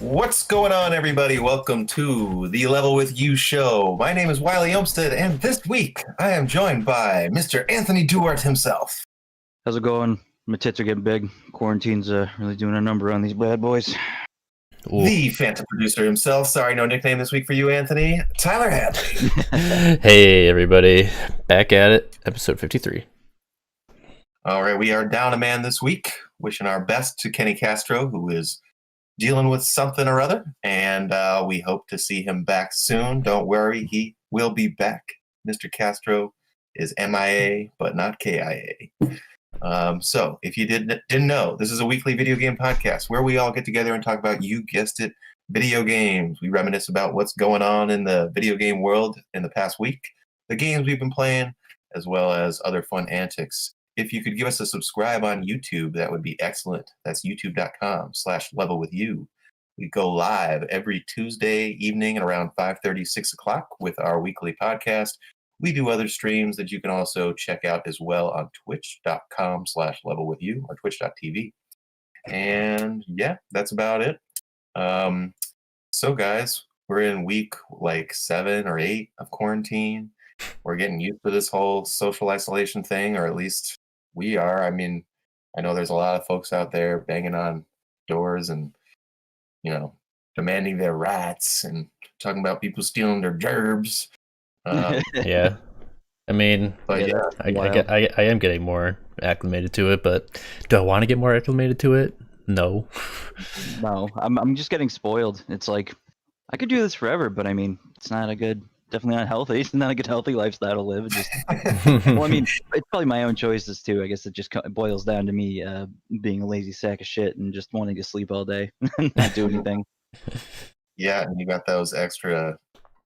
What's going on, everybody? Welcome to the Level With You show. My name is Wiley Olmsted, and this week I am joined by Mr. Anthony Duarte himself. How's it going? My tits are getting big. Quarantine's really doing a number on these bad boys. Ooh. The Phantom producer himself. Sorry, no nickname this week for you, Anthony. Tyler Hadley. Hey, everybody. Back at it. Episode 53. All right, we are down a man this week. Wishing our best to Kenny Castro, who is dealing with something or other, and we hope to see him back soon. Don't worry, he will be back. Mr. Castro is MIA, but not KIA. So, if you didn't know, this is a weekly video game podcast where we all get together and talk about, you guessed it, video games. We reminisce about what's going on in the video game world in the past week, the games we've been playing, as well as other fun antics. If you could give us a subscribe on YouTube, that would be excellent. That's youtube.com/levelwithyou. We go live every Tuesday evening at around 5:30, 6 o'clock with our weekly podcast. We do other streams that you can also check out as well on twitch.com/levelwithyou or twitch.tv. And yeah, that's about it. So guys, we're in week like 7 or 8 of quarantine. We're getting used to this whole social isolation thing, or at least we are. I mean, I know there's a lot of folks out there banging on doors and, demanding their rights and talking about people stealing their gerbs. Yeah. I mean, But yeah, I am getting more acclimated to it, but do I want to get more acclimated to it? No. No, I'm just getting spoiled. It's like I could do this forever, but I mean, it's not definitely not healthy. It's not a good healthy lifestyle to live. Well, I mean, it's probably my own choices too. I guess it just boils down to me being a lazy sack of shit and just wanting to sleep all day and not do anything. Yeah, and you got those extra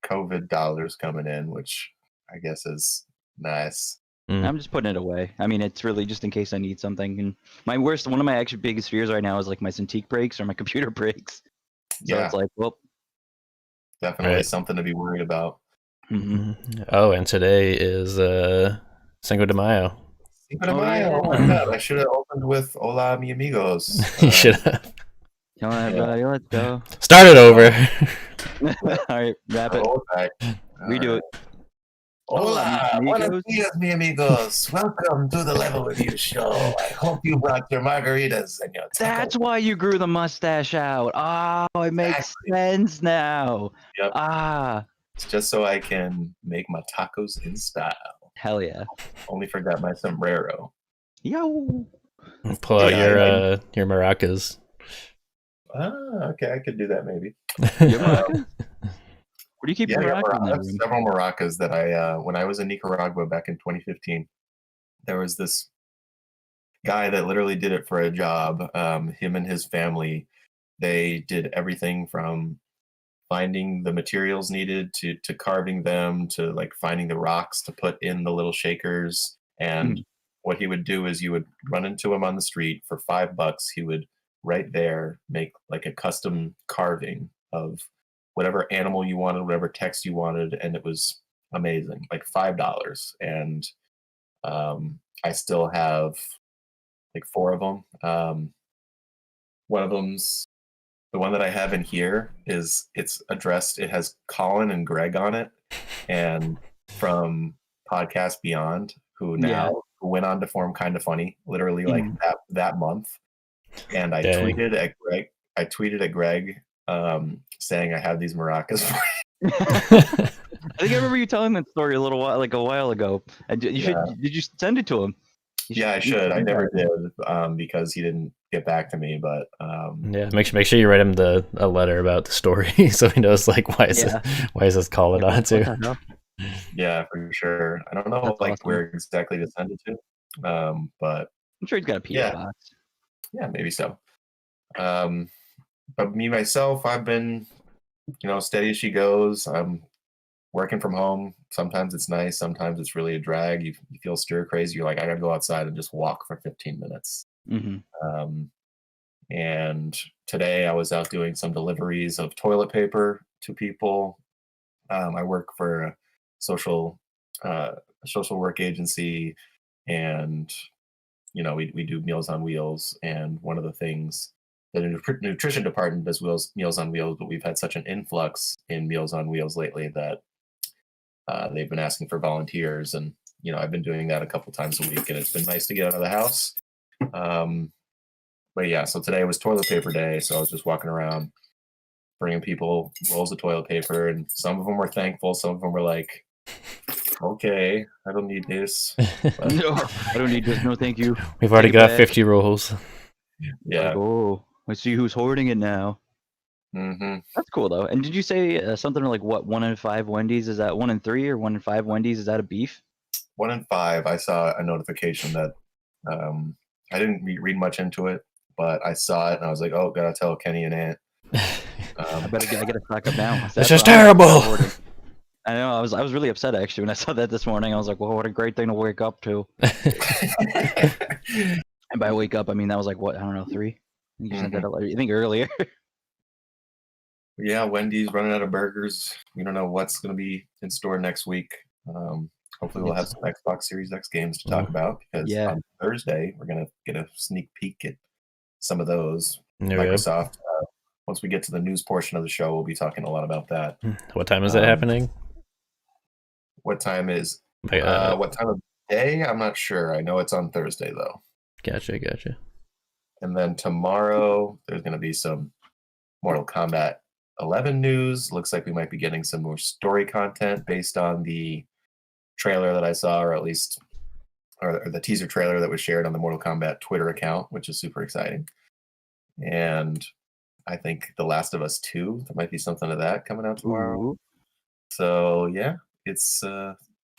COVID dollars coming in, which I guess is nice. I'm just putting it away. I mean, it's really just in case I need something. And one of my actually biggest fears right now is like my Cintiq breaks or my computer breaks. So Yeah. it's like, well, Definitely Right. something to be worried about. Oh, and today is Cinco de Mayo. Cinco de Mayo. Oh my God, I should have opened with Hola, mi amigos. You should have. Come on, everybody, let's go. Start it over. All right, wrap it. Okay. Redo it. Hola, Hola, buenos amigos. dias, mi amigos. Welcome to the Level With You show. I hope you brought your margaritas and your tacos. That's why you grew the mustache out. Oh, it makes Exactly. sense now. Yep. It's just so I can make my tacos in style. Hell yeah. Only forgot my sombrero. Yo. Pull out Yeah, your maracas. Okay, I could do that maybe. Your maracas? Where do you keep your maracas in I that have room? several maracas that I, when I was in Nicaragua back in 2015, there was this guy that literally did it for a job. Him and his family, they did everything from finding the materials needed to carving them to like finding the rocks to put in the little shakers. And what he would do is you would run into him on the street for $5. He would right there make like a custom carving of whatever animal you wanted, whatever text you wanted, and it was amazing, like $5. And I still have like 4 of them. One of them's the one that I have in here it's addressed. It has Colin and Greg on it, and from Podcast Beyond, who went on to form Kind of Funny, literally like that month. And I Dang. tweeted at Greg saying I have these maracas for you. I think I remember you telling that story a while ago. Did you send it to him? Yeah, I should. I never did because he didn't get back to me. But yeah, make sure you write him a letter about the story so he knows like why is this calling on too. Yeah, for sure. I don't know awesome. Where exactly to send it to, but I'm sure he's got a PO box. Yeah, maybe so. But me myself, I've been, steady as she goes. I'm working from home. Sometimes it's nice. Sometimes it's really a drag. You feel stir crazy. You're like, I gotta go outside and just walk for 15 minutes. And today I was out doing some deliveries of toilet paper to people. I work for a social work agency, and we do Meals on Wheels. And one of the things nutrition department does Meals on Wheels, but we've had such an influx in Meals on Wheels lately that they've been asking for volunteers, and I've been doing that a couple times a week, and it's been nice to get out of the house. But yeah, so today was toilet paper day, so I was just walking around bringing people rolls of toilet paper, and some of them were thankful, some of them were like, okay, I don't need this. But, No, I don't need this. No, thank you. We've already Take it got back. 50 rolls. yeah. Like, oh, I see who's hoarding it now. Mm-hmm. That's cool though. And did you say something like what 1 in 5 Wendy's? Is that 1 in 3 or 1 in 5 Wendy's? Is that a beef? 1 in 5. I saw a notification that I didn't read much into it, but I saw it and I was like, oh, gotta tell Kenny and Aunt. I gotta stock up now. This is terrible. I know. I was really upset actually when I saw that this morning. I was like, well, what a great thing to wake up to. And by wake up, I mean that was like what, I don't know, 3. You sent that I think earlier. Yeah, Wendy's running out of burgers. We don't know what's going to be in store next week. Hopefully, we'll have some Xbox Series X games to talk about, because on Thursday we're going to get a sneak peek at some of those. Microsoft. Once we get to the news portion of the show, we'll be talking a lot about that. What time is that happening? What time is? What time of day? I'm not sure. I know it's on Thursday though. Gotcha. And then tomorrow there's going to be some Mortal Kombat 11 news. Looks like we might be getting some more story content based on the trailer that I saw, or at least or the teaser trailer that was shared on the Mortal Kombat Twitter account, which is super exciting. And I think The Last of Us 2, there might be something of that coming out tomorrow. Ooh. So yeah, it's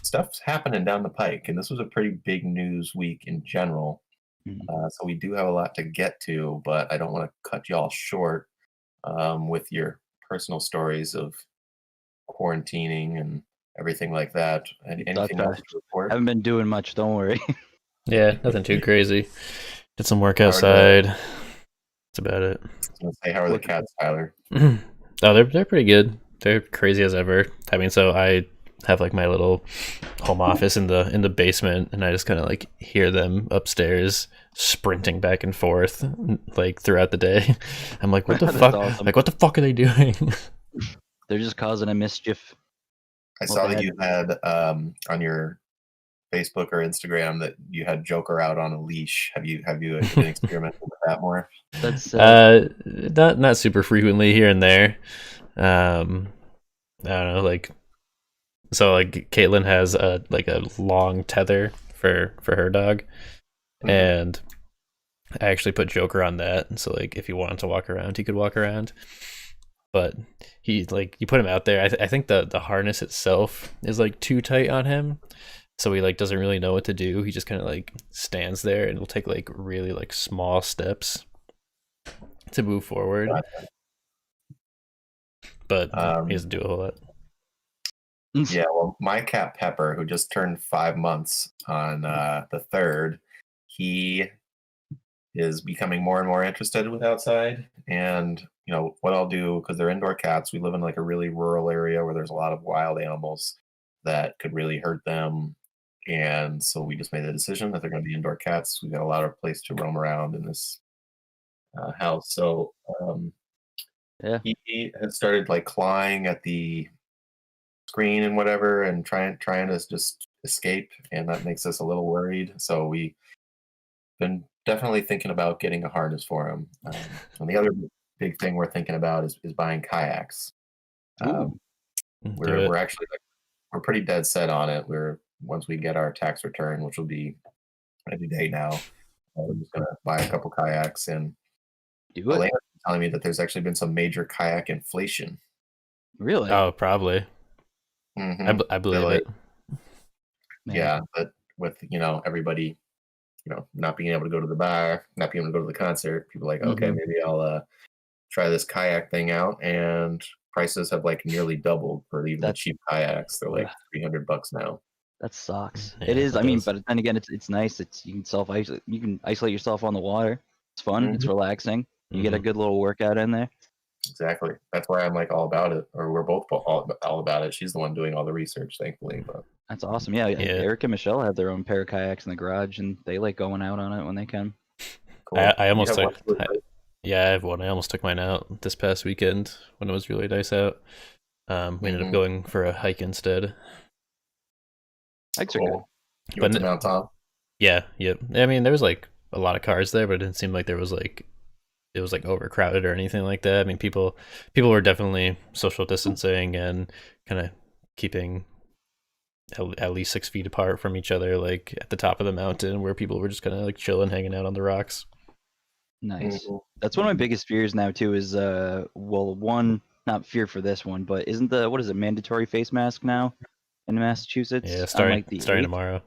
stuff's happening down the pike, and this was a pretty big news week in general. So we do have a lot to get to, but I don't want to cut y'all short with your personal stories of quarantining and everything like that. Anything else to report? I haven't been doing much, don't worry. Yeah, nothing too crazy. Did some work outside. That's about it. I was gonna say, how are the cats, Tyler? Oh, they're pretty good. They're crazy as ever. I mean, so I have like my little home office in the basement, and I just kind of like hear them upstairs sprinting back and forth like throughout the day. I'm like, what the fuck? Awesome. Like, what the fuck are they doing? They're just causing a mischief. I saw that you had on your Facebook or Instagram that you had Joker out on a leash. Have you been experimenting with that more? That's not super frequently, here and there. I don't know, like, so like Caitlin has a long tether for her dog, and I actually put Joker on that, so like if he wanted to walk around, he could walk around. But he, like, you put him out there, I think the harness itself is like too tight on him, so he like doesn't really know what to do. He just kind of like stands there, and will take like really like small steps to move forward. But he doesn't do a whole lot. Yeah, well, my cat Pepper, who just turned 5 months on the 3rd, he is becoming more and more interested with outside. And what I'll do, because they're indoor cats, we live in like a really rural area where there's a lot of wild animals that could really hurt them. And so we just made the decision that they're going to be indoor cats. We've got a lot of place to roam around in this house. So he has started like clawing at the screen and whatever, and trying to just escape, and that makes us a little worried. So we've been definitely thinking about getting a harness for him. And the other big thing we're thinking about is buying kayaks. We're actually we're pretty dead set on it. Once we get our tax return, which will be any day now, we're just gonna buy a couple kayaks. And Elena's telling me that there's actually been some major kayak inflation. Really? Oh, probably. Mm-hmm. I believe it. Yeah, but with everybody not being able to go to the bar, not being able to go to the concert, people are like, okay, maybe I'll try this kayak thing out. And prices have like nearly doubled for even the cheap kayaks. They're like $300 now. That sucks. Yeah, it is. I does. mean, but then again, it's nice. You can self-isolate. You can isolate yourself on the water. It's fun. It's relaxing. You get a good little workout in there. Exactly. That's why I'm like all about it, or we're both all about it. She's the one doing all the research, thankfully. But that's awesome. Yeah, Eric and Michelle have their own pair of kayaks in the garage, and they like going out on it when they can. Cool. I almost Yeah, I have one. I almost took mine out this past weekend when it was really nice out. We ended up Mhm. going for a hike instead. Hikes are good. Cool. You went to But Mount Tom? yeah, yep. I mean, there was like a lot of cars there, but it didn't seem like there was like it was like overcrowded or anything like that. I mean, people were definitely social distancing and kind of keeping at least 6 feet apart from each other, like at the top of the mountain, where people were just kind of like chilling, hanging out on the rocks. Nice. Mhm. That's one of my biggest fears now too. Is well, one, not fear for this one, but isn't the what is it, mandatory face mask now in Massachusetts Yeah, on starting like the starting 8th? tomorrow.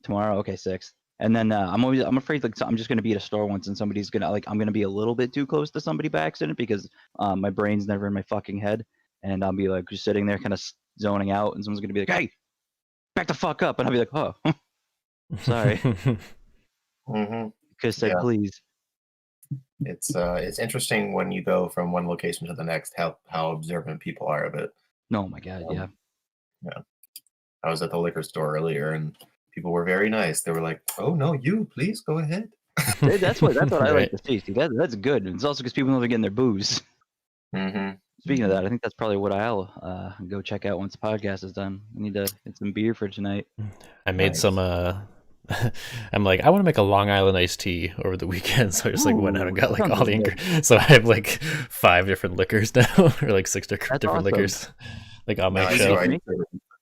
Tomorrow? Okay, 6th. And then I'm afraid like I'm just gonna be at a store once and somebody's gonna like I'm gonna be a little bit too close to somebody by accident because my brain's never in my fucking head, and I'll be like just sitting there kind of zoning out, and someone's gonna be like, "Hey, back the fuck up," and I'll be like, "Oh, sorry," Mhm. because said Yeah. please. It's interesting when you go from one location to the next how observant people are of it. No, my God, yeah. Um, yeah. I was at the liquor store earlier and people were very nice. They were like, "Oh no, you please go ahead." That's what I like Right. to see. See, that's good. It's also because people know they're getting their booze. Mhm. Speaking of that, I think that's probably what I'll go check out once the podcast is done. I need to get some beer for tonight. I made Nice. some I'm like, I want to make a Long Island iced tea over the weekend, so I just like went out and Ooh, got that like sounds all the really good. so I have like 5 different liquors now, or like six That's different awesome. liquors, like on my Now I Easy see shelf. for why me.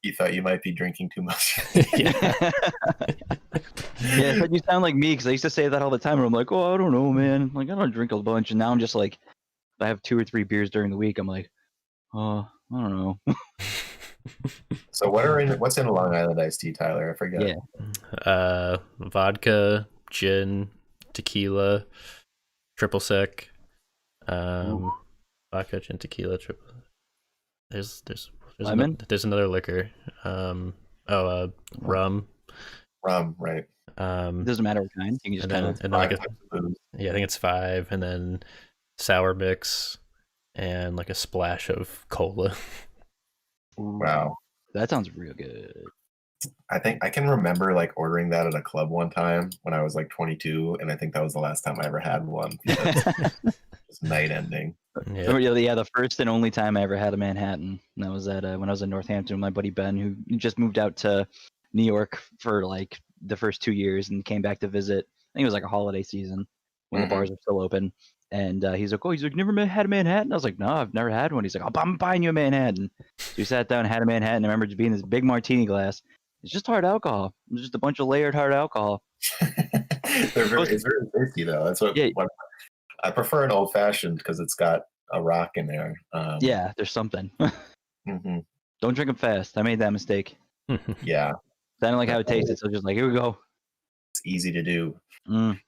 you thought you might be drinking too much. Yeah. Yeah, I said you sound like me because I used to say that all the time. And I'm like, oh, I don't know, man. Like, I don't drink a bunch. And now I'm just like, if I have 2 or 3 beers during the week, I'm like, oh, I don't know. So what's in a Long Island iced tea, Tyler? I forget. Yeah. Vodka, gin, tequila, triple sec, Ooh, vodka, gin, tequila, triple. There's Lemon? there's another liquor. Rum. rum, right? It Um, doesn't matter what kind. You can just and kind then of. and then like 5 types of booze. yeah, I think it's 5, and then sour mix, and like a splash of cola. Wow. That sounds real good. I think I can remember like ordering that at a club one time when I was like 22, and I think that was the last time I ever had one. It's night ending. Yeah. Yeah, the first and only time I ever had a Manhattan. And that was at when I was in Northampton with my buddy Ben, who just moved out to New York for like the first 2 years and came back to visit. I think it was like a holiday season when the Mhm. bars were still open. And he's like, "Oh, never had a Manhattan?" I was like, "No, I've never had one." He's like, "I'm buying you a Manhattan." So we sat down and had a Manhattan. I remember just being this big martini glass. It's just hard alcohol. It's just a bunch of layered hard alcohol. It's very tasty though. That's Yeah, what I prefer an old fashioned because it's got a rock in there. yeah. There's something. Mhm. Don't drink them fast. I made that mistake. Yeah, I didn't like how it definitely. tasted, so just like, here we go. It's easy to do. Mm.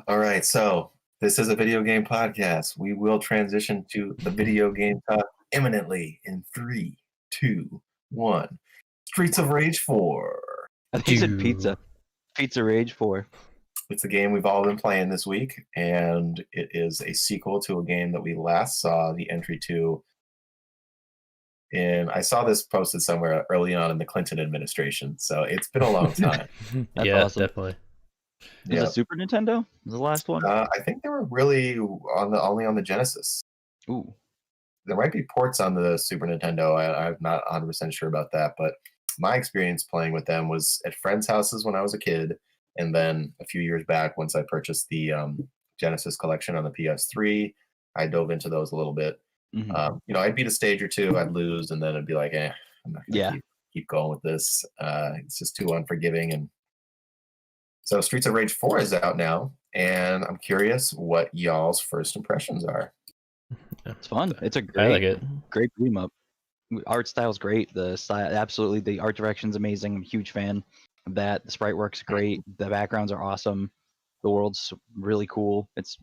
All right, so this is a video game podcast. We will transition to the video game talk imminently in 3, 2, 1. Streets of Rage 4. I think you said pizza. Pizza Rage 4. It's a game we've all been playing this week, and it is a sequel to a game that we last saw the entry to. And I saw this posted somewhere early on in the Clinton administration, so it's been a long time. That's Yeah, awesome. definitely. Was Yeah, it Super Nintendo? Was the last one? I think they were really only on the Genesis. Ooh. There might be ports on the Super Nintendo. I'm not 100% sure about that, but my experience playing with them was at friends' houses when I was a kid, and then a few years back, once I purchased the Genesis collection on the PS3, I dove into those a little bit. Mhm. I'd beat a stage or two, I'd lose, and then it'd be like, I'm not gonna Yeah. keep going with this. It's just too unforgiving. And so Streets of Rage 4 is out now, and I'm curious what y'all's first impressions are. It's fun. It's a I like it. great beat 'em up. Art style's great. The style, absolutely. The art direction's amazing. I'm a huge fan of that. The sprite work's great. The backgrounds are awesome. The world's really cool. It's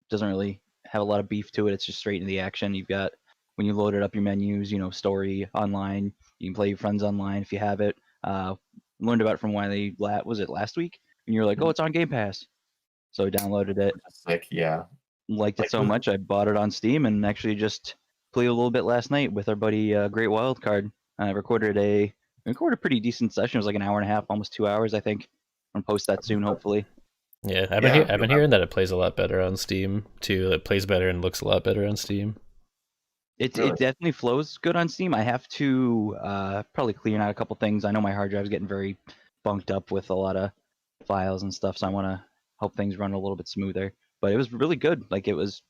doesn't really have a lot of beef to it. It's just straight into the action. You've got when you loaded up your menus, story online. You can play your friends online if you have it. Learned about it from why they was it last week? And you're like, oh, it's on Game Pass. So I downloaded it, Sick, yeah. liked it Like, so much I bought it on Steam and actually just played a little bit last night with our buddy Great Wildcard. I recorded a pretty decent session. It was like an hour and a half, almost 2 hours, I think. I'm gonna post that soon, hopefully. Yeah, I've Yeah, been hearing that it plays a lot better on Steam too. It plays better and looks a lot better on Steam. Really? It definitely flows good on Steam. I have to probably clean out a couple things. I know my hard drive's getting very bunked up with a lot of files and stuff, so I want to help things run a little bit smoother. But it was really good. Like it was.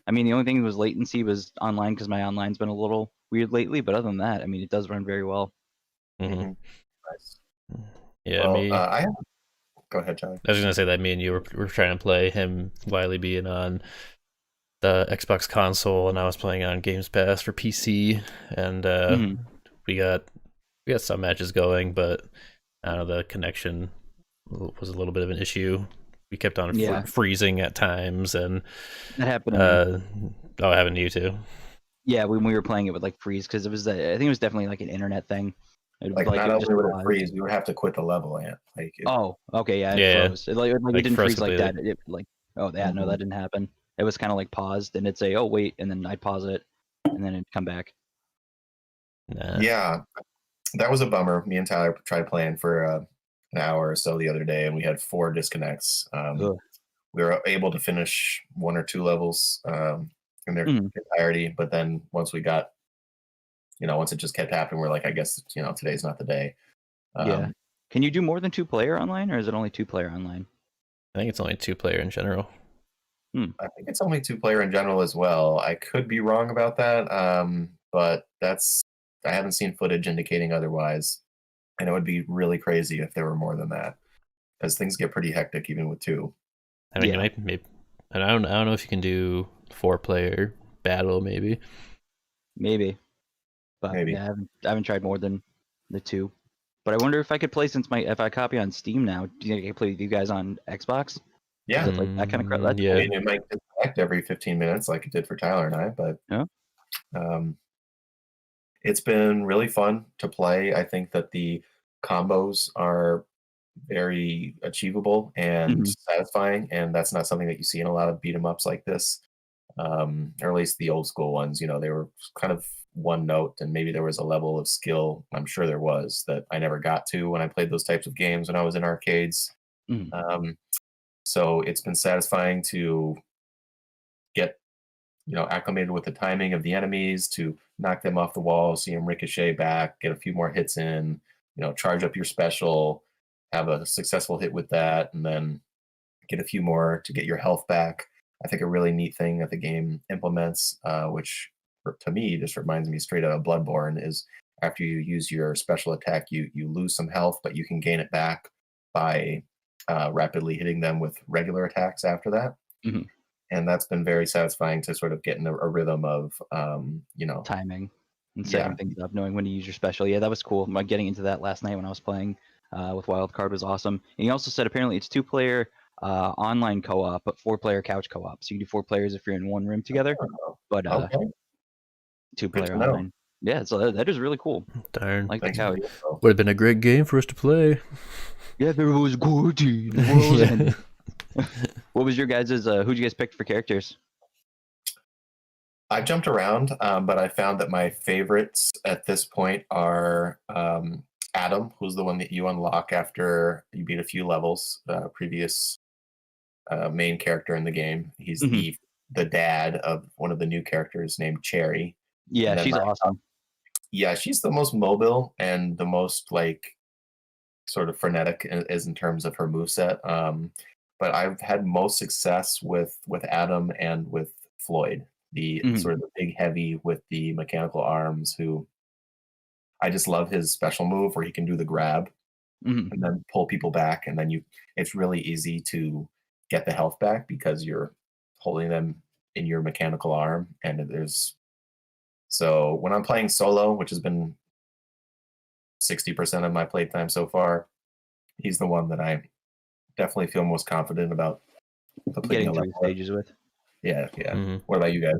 I mean, the only thing that was latency was online because my online's been a little weird lately. But other than that, I mean, it does run very well. Hmm. Mhm. Nice. Yeah, Well, me. I have. Go ahead, Charlie. I was gonna say that me and you were trying to play him, Wiley being on the Xbox console, and I was playing on Games Pass for PC, and Mhm. we got some matches going, but I don't know, the connection was a little bit of an issue. We kept on Yeah. freezing at times, and That happened to me. oh, having you too. Yeah, when we were playing it would like freeze because it was I think it was definitely like an internet thing. Like, it not would just only would it pause. freeze, you would have to quit the level, and like, Oh, okay, yeah, it Yeah. froze. It Like, didn't froze freeze like that. completely. It like oh yeah, no, Mhm. that didn't happen. It was kind of like paused, and it'd say, "Oh wait," and then I'd pause it, and then it'd come back. Nah. yeah, that was a bummer. Me and Tyler tried playing for an hour or so the other day, and we had 4 disconnects. Ugh. We were able to finish 1 or 2 levels in their Mhm. entirety, but then once we got, once it just kept happening, we're like, I guess today's not the day. Yeah. Can you do more than 2-player online, or is it only 2-player online? I think it's only 2-player in general. I think it's only 2-player in general as well. I could be wrong about that, but I haven't seen footage indicating otherwise, and it would be really crazy if there were more than that, because things get pretty hectic even with 2. I mean, Yeah. you might maybe, and I don't know if you can do 4-player battle, maybe. Maybe, but Maybe. yeah, I haven't tried more than the 2. But I wonder if I could play if I copy on Steam now. Do you think I can play with you guys on Xbox? Yeah, Is it like that kind of crap? That's Yeah. I mean, it might disconnect every 15 minutes like it did for Tyler and I, but Yeah. It's been really fun to play. I think that the combos are very achievable and Mhm. satisfying, and that's not something that you see in a lot of beat 'em ups like this, or at least the old school ones. They were kind of one note, and maybe there was a level of skill. I'm sure there was that I never got to when I played those types of games when I was in arcades. Mhm. So it's been satisfying to get acclimated with the timing of the enemies to knock them off the wall, see them ricochet back, get a few more hits in, charge up your special, have a successful hit with that, and then get a few more to get your health back. I think a really neat thing that the game implements, which to me just reminds me straight out of Bloodborne, is after you use your special attack, you lose some health, but you can gain it back by rapidly hitting them with regular attacks after that. Mhm. And that's been very satisfying to sort of get in a rhythm of Timing and Yeah. setting things up, knowing when to use your special. Yeah, that was cool. Like getting into that last night when I was playing with Wildcard was awesome. And he also said apparently it's 2-player online co-op, but 4-player couch co-op. So you can do 4 players if you're in one room together, Oh, but okay, good 2-player to know. online. Yeah, so that is really cool. Darn. Like the Thanks for couch. the info. Would have been a great game for us to play. Yeah, there was good. The world's Yeah. ending. What was your guys' who'd you guys pick for characters? I've jumped around, but I found that my favorites at this point are Adam, who's the one that you unlock after you beat a few levels. Previous main character in the game. He's Mhm. the dad of one of the new characters named Cherry. Yeah, And then she's awesome. Yeah, she's the most mobile and the most like sort of frenetic is in terms of her moveset. But I've had most success with Adam and with Floyd, the Mhm. sort of the big heavy with the mechanical arms. Who I just love his special move where he can do the grab Mhm. and then pull people back, and then it's really easy to get the health back because you're holding them in your mechanical arm, and so when I'm playing solo, which has been 60% of my playtime so far, he's the one that I definitely feel most confident about completing Getting a through level the with. stages with. Yeah, yeah. Mhm. What about you guys?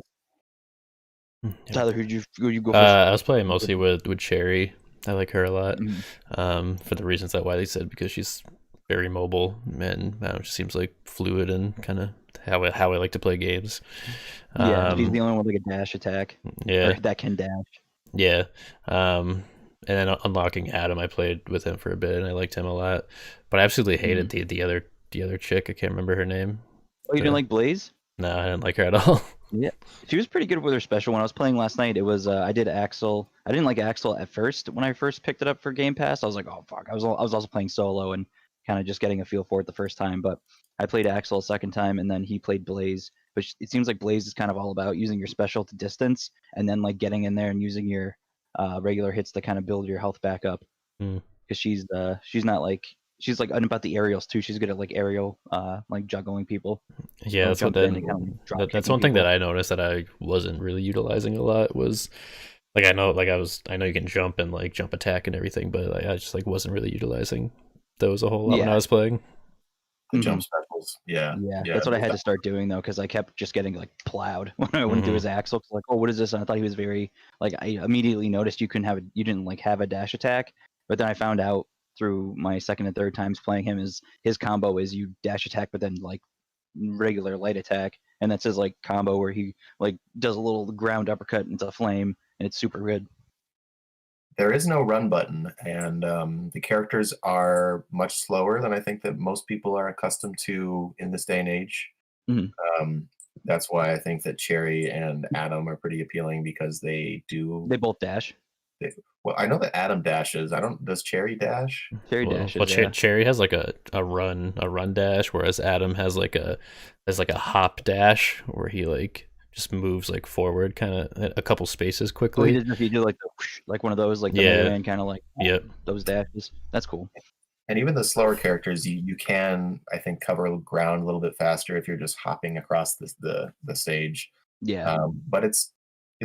Yeah. Tyler, who'd you go first? I was playing mostly with Cherry. I like her a lot. Mhm. For the reasons that Wiley said, because she's very mobile and I don't know, she seems like fluid and kind of how I like to play games. Yeah, she's the only one with like a dash attack. Yeah, Or that can dash. yeah. And then unlocking Adam, I played with him for a bit and I liked him a lot. But I absolutely hated the other the other chick. I can't remember her name. Oh, you didn't like Blaze? No, I didn't like her at all. Yeah, she was pretty good with her special. When I was playing last night, it was I did Axel. I didn't like Axel at first when I first picked it up for Game Pass. I was like, oh fuck. I was also playing solo and kind of just getting a feel for it the first time. But I played Axel a second time, and then he played Blaze. But it seems like Blaze is kind of all about using your special to distance, and then like getting in there and using your regular hits to kind of build your health back up. Mm. Because she's not like she's like about the aerials too. She's good at like aerial like juggling people. Yeah, Or that's what jumping in and kind of drop that's kicking one thing people. that I noticed that I wasn't really utilizing a lot was like I know you can jump and like jump attack and everything, but like, I just like wasn't really utilizing those a whole lot when I Yeah. was playing. The Mhm. jump specials. Yeah. Yeah, that's what I had to start doing though, because I kept just getting like plowed when I wouldn't do Mhm. his Axel. 'Cause, like, oh, what is this? And I thought he was very like. I immediately noticed you didn't like have a dash attack, but then I found out through my second and third times playing him is his combo is you dash attack, but then like regular light attack, and that's his like combo where he like does a little ground uppercut into flame, and it's super good. There is no run button, and the characters are much slower than I think that most people are accustomed to in this day and age. Mhm. Um, that's why I think that Cherry and Adam are pretty appealing because they do. They both dash. Well, I know that Adam dashes. I don't. Does Cherry dash? Cherry Well, dashes. Yeah. Cherry has like a run dash, whereas Adam has like a hop dash where he like just moves like forward kind of a couple spaces Oh, he quickly. did. If you do like the whoosh, like one of those, like the Yeah. Mega Man kind of like Yep. those dashes. That's cool. And even the slower characters, you can, I think, cover ground a little bit faster if you're just hopping across the stage. Yeah. But it's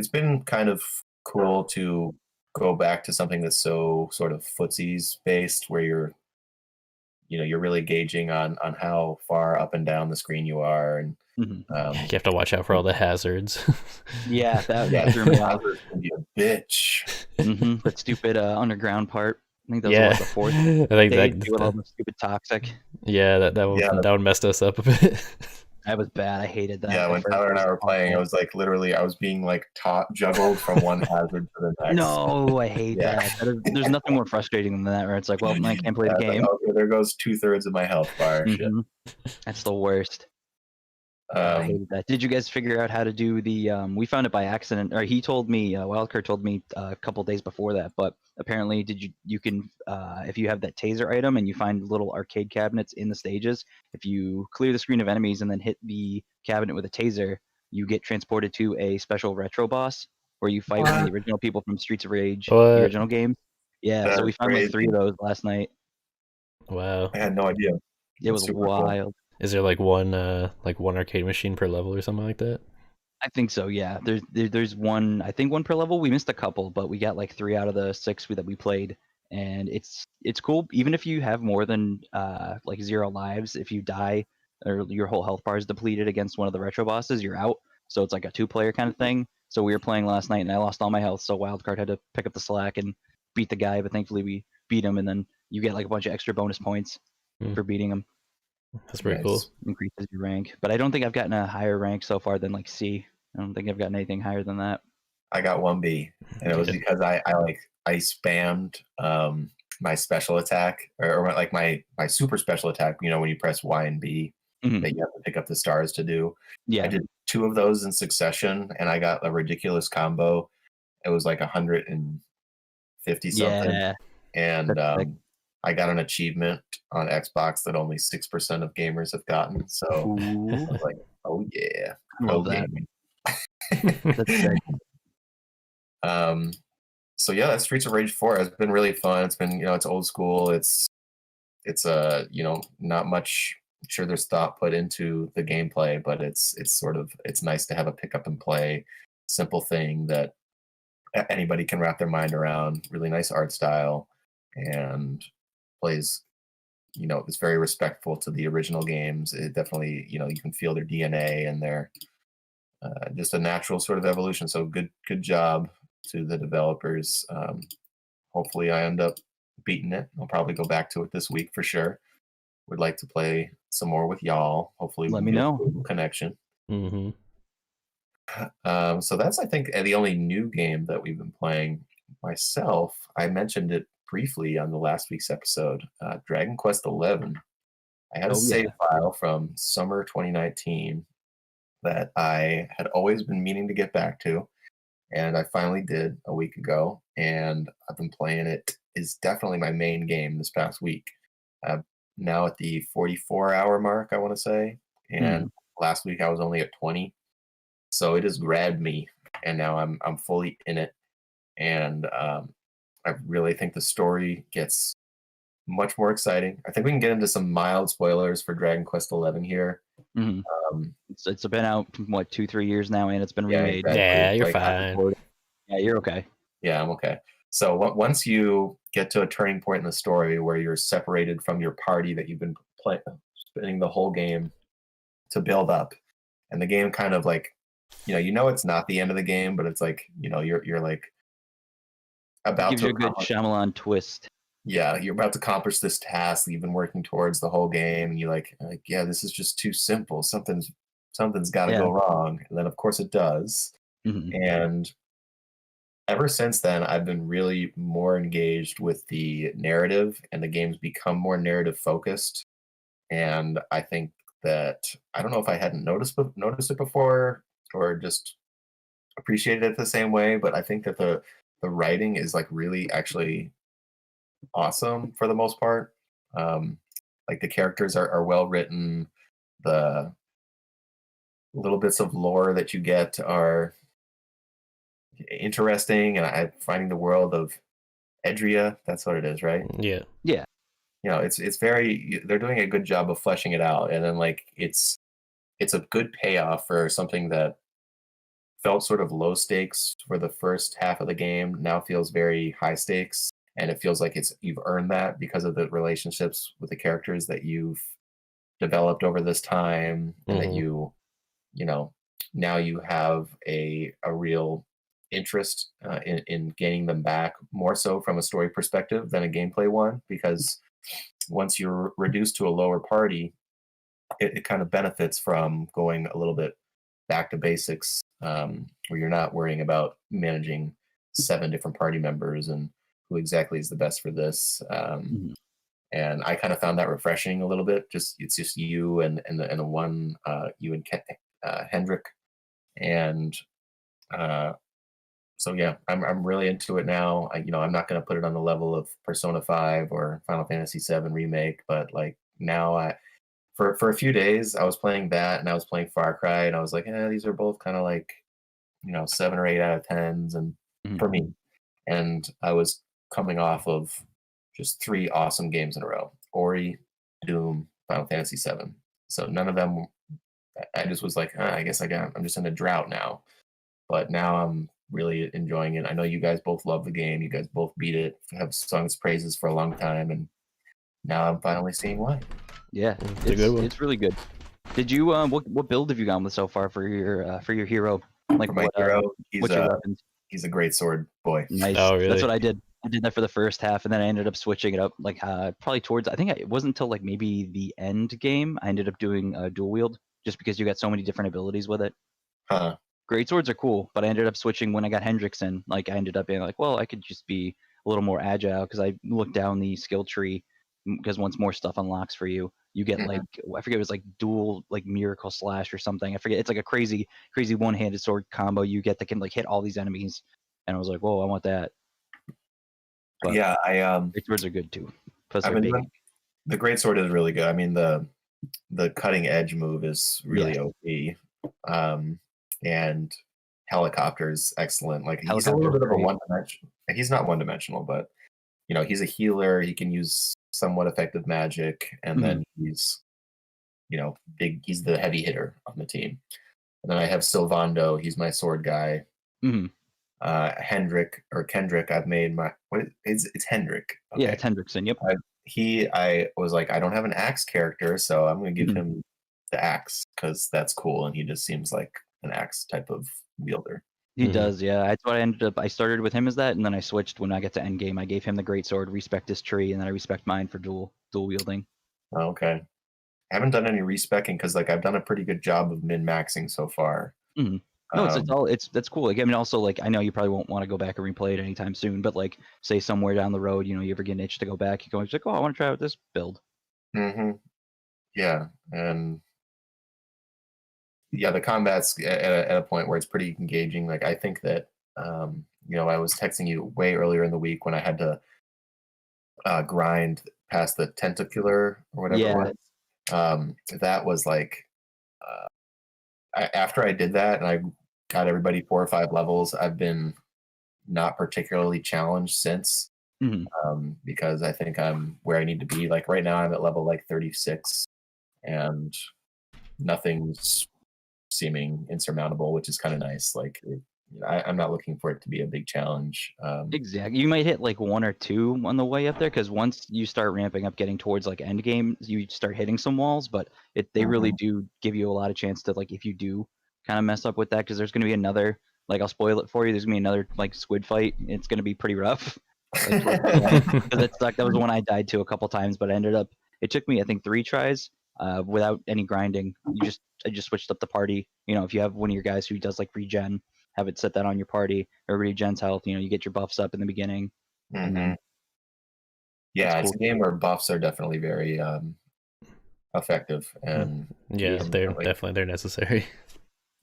been kind of cool to go back to something that's so sort of footsies based, where you're really gauging on how far up and down the screen you are, and Mhm. You have to watch out for all the hazards. Yeah, that yeah, threw me off. Hazard can be a bitch. That stupid underground part. I think that was Yeah, like the fourth I think stage with all the stupid toxic. yeah, that Yeah. that would messed us up a bit. That was bad. I hated that. Yeah, at when first. Tyler and I were Awful. playing, I was like literally, I was being like juggled from one hazard to the next. No, I hate Yeah. There's nothing more frustrating than that, where it's like, well, I can't play the I was like, game. okay, there goes 2/3 of my health bar. Shit. Mhm. That's the worst. I hated that. Did you guys figure out how to do the? We found it by accident, or he told me. Wildcard told me a couple days before that. But apparently, you can if you have that taser item and you find little arcade cabinets in the stages, if you clear the screen of enemies and then hit the cabinet with a taser, you get transported to a special retro boss where you fight one of the original people from Streets of Rage, the What? original game. Yeah, so we That's found like 3 of crazy. those last night. Wow. I had no idea. It was Super cool. wild. Is there like one arcade machine per level or something like that? I think so. Yeah. There's one. I think one per level. We missed a couple, but we got like 3 out of the 6 that we played, and it's cool. Even if you have more than like 0 lives, if you die or your whole health bar is depleted against one of the retro bosses, you're out. So it's like a 2-player kind of thing. So we were playing last night, and I lost all my health. So Wildcard had to pick up the slack and beat the guy, but thankfully we beat him, and then you get like a bunch of extra bonus points Hmm. for beating him. That's pretty cool. Nice. Increases your rank, but I don't think I've gotten a higher rank so far than like C. I don't think I've gotten anything higher than that. I got 1B, and it was Yeah. because I spammed my special attack, or like my super special attack. You know, when you press Y and B, Mhm. that you have to pick up the stars to do. Yeah. I did 2 of those in succession, and I got a ridiculous combo. It was like 150 something, Yeah. and That's sick. I got an achievement on Xbox that only 6% of gamers have gotten. So I Ooh, was like, oh yeah, I pro love that. gaming. That's sick. So yeah, that Streets of Rage 4 has been really fun. It's been, it's old school. It's not much. I'm sure there's thought put into the gameplay, but it's nice to have a pick up and play simple thing that anybody can wrap their mind around. Really nice art style, and plays, it's very respectful to the original games. It definitely, you can feel their DNA and their just a natural sort of evolution. So good job to the developers. Hopefully I end up beating it. I'll probably go back to it this week for sure. Would like to play some more with y'all. Hopefully Let we'll me get a know. good connection. Mm-hmm. So that's, I think, the only new game that we've been playing. Myself, I mentioned it briefly on the last week's episode. Dragon Quest XI. I had a Oh save yeah. file from summer 2019 that I had always been meaning to get back to, and I finally did a week ago, and I've been playing it. Is definitely my main game this past week. I'm now at the 44-hour mark, I want to say, and Hmm. last week I was only at 20. So it has grabbed me, and now I'm fully in it, and I really think the story gets much more exciting. I think we can get into some mild spoilers for Dragon Quest XI here. Hmm. Um, It's been out what 2-3 years now, and it's been yeah, remade. exactly. Yeah, you're Like, fine. Yeah, you're okay. yeah, I'm okay. So once you get to a turning point in the story where you're separated from your party that you've been spending the whole game to build up, and the game kind of like, it's not the end of the game, but it's like, you're like It about gives to you a good accomplish, Shyamalan twist. yeah, you're about to accomplish this task that you've been working towards the whole game, and you're like, yeah, this is just too simple. Something's got to Yeah. go wrong, and then of course it does. Hmm. And ever since then, I've been really more engaged with the narrative, and the game's become more narrative focused. And I think that I don't know if I hadn't noticed it before or just appreciated it the same way, but I think that the writing is like really actually awesome for the most part. Um, like the characters are well written. The little bits of lore that you get are interesting, and I'm finding the world of Edria. That's what it is, right? Yeah. Yeah. It's very, they're doing a good job of fleshing it out, and then like it's a good payoff for something that felt sort of low stakes for the first half of the game. Now feels very high stakes, and it feels like you've earned that because of the relationships with the characters that you've developed over this time, and that Mhm. you know now you have a real interest in gaining them back, more so from a story perspective than a gameplay one, because once you're reduced to a lower party, it kind of benefits from going a little bit back to basics, where you're not worrying about managing 7 different party members and who exactly is the best for this. Mhm. And I kind of found that refreshing a little bit. It's just you and the one you and Hendrik, and uh, so yeah, I'm really into it now. I'm not going to put it on the level of Persona 5 or Final Fantasy 7 remake, but like now for a few days I was playing that and I was playing Far Cry, and I was like, these are both kind of like 7 or 8 out of 10s, and Mhm. for me, and I was coming off of just 3 awesome games in a row: Ori, Doom, Final Fantasy 7. So none of them. I just was like, I guess I'm just in a drought now. But now I'm really enjoying it. I know you guys both love the game. You guys both beat it, have sung its praises for a long time, and now I'm finally seeing why. Yeah, It's a good one. it's really good. Did you what build have you gone with so far for your hero? Like For my what hero, what's your weapons? he's a great sword boy. Nice. Oh, That's really? what I did. I did that for the first half, and then I ended up switching it up. Like probably towards. I think it wasn't until like maybe the end game I ended up doing dual wield, just because you got so many different abilities with it. Huh. Great swords are cool, but I ended up switching when I got Hendrickson. Like I ended up being like, well, I could just be a little more agile because I looked down the skill tree, because once more stuff unlocks for you, you get Mhm. like I forget, it was like dual like miracle slash or something. I forget. It's like a crazy one-handed sword combo you get that can like hit all these enemies. And I was like, whoa, I want that. But Yeah, great swords are good too. Plus I've they're been big. doing the great sword is really good. I mean the cutting edge move is really OP. And helicopter's excellent. Like he's a little Helicopter's bit of a great. one dimensional. He's not one dimensional, but he's a healer. He can use somewhat effective magic, and then he's big. He's the heavy hitter on the team. And then I have Sylvando. He's my sword guy. Hmm. Hendrik or Kendrick. I've made my it's Hendrik. Yeah, Okay. it's Hendrickson. Yep. I was like, I don't have an axe character, so I'm going to give Mhm. him the axe because that's cool, and he just seems like an axe type of wielder. He Mhm. does, yeah. That's what I ended up. I started with him as that, and then I switched when I got to end game. I gave him the great sword, respect his tree, and then I respect mine for dual wielding. Oh, okay. I haven't done any respecking because like I've done a pretty good job of min maxing so far. Mhm. No, that's cool. Like I mean, also like I know you probably won't want to go back and replay it anytime soon, but like say somewhere down the road, you ever get an itch to go back, you go like, oh, I want to try out this build. hmm Yeah, and yeah, the combat's at a point where it's pretty engaging. Like I think that I was texting you way earlier in the week when I had to grind past the tentacular or whatever it Yeah. was. That was like after I did that and I got everybody 4 or 5 levels. I've been not particularly challenged since Mhm. because I think I'm where I need to be. Like right now, I'm at level like 36, and nothing's seeming insurmountable, which is kind of nice. Like I'm not looking for it to be a big challenge. Exactly. You might hit like 1 or 2 on the way up there because once you start ramping up, getting towards like end game, you start hitting some walls. But they really Mhm. do give you a lot of chance to like if you do kind of mess up with that because there's gonna be another like I'll spoil it for you. There's gonna be another like squid fight. It's gonna be pretty rough. Like towards the end because that sucked. That was the one I died to a couple times, but I ended up. It took me I think 3 tries without any grinding. I just switched up the party. You know, if you have one of your guys who does like regen, have it set that on your party or regen's health. You know, you get your buffs up in the beginning, and Mhm. then it's Yeah, it's cool. a game where buffs are definitely very effective and Yeah, Yeah, they're necessary.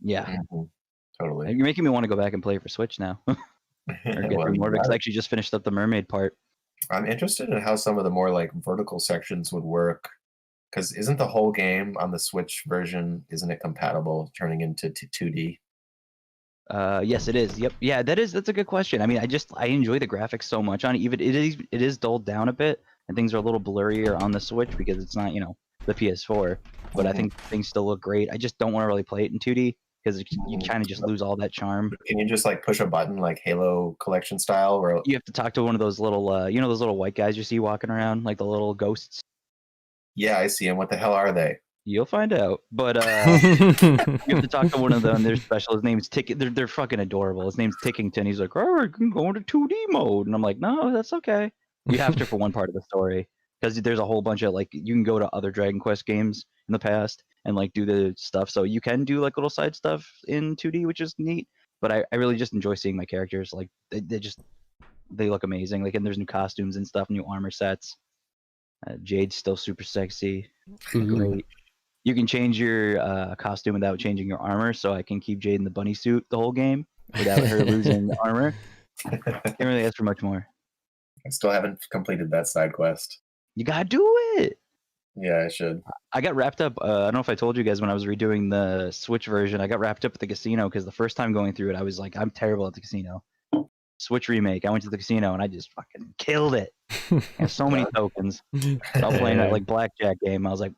yeah. Mhm. Totally. You're making me want to go back and play for Switch now, or get Well, through you more of it. 'Cause got I it. actually just finished up the mermaid part. I'm interested in how some of the more like vertical sections would work. Because isn't the whole game on the Switch version, isn't it compatible turning into 2D? Yes, it is. Yep. Yeah, that's a good question. I mean, I enjoy the graphics so much on it. Even it is dulled down a bit, and things are a little blurrier on the Switch because it's not the PS4. But I Mhm. think things still look great. I just don't want to really play it in 2D because you Mhm. kind of just lose all that charm. Can you just like push a button like Halo collection style where You have to talk to one of those little, those little white guys you see walking around, like the little ghosts. yeah, I see them. What the hell are they? You'll find out. But you have to talk to one of them. They're special. His name's Tick. They're fucking adorable. His name's Tickington. He's like, oh, I can go into 2D mode, and I'm like, no, that's okay. You have to for one part of the story because there's a whole bunch of like you can go to other Dragon Quest games in the past and like do the stuff. So you can do like little side stuff in 2D, which is neat. But I really just enjoy seeing my characters. Like they look amazing. Like and there's new costumes and stuff, new armor sets. Jade's still super sexy, Ooh. great. You can change your costume without changing your armor, so I can keep Jade in the bunny suit the whole game without her losing the armor. Can't really ask for much more. I still haven't completed that side quest. You gotta do it. Yeah, I should. I got wrapped up. I don't know if I told you guys when I was redoing the Switch version. I got wrapped up at the casino because the first time going through it, I was like, I'm terrible at the casino. Switch remake. I went to the casino and I just fucking killed it. I have so many tokens. While playing that like blackjack game, I was like,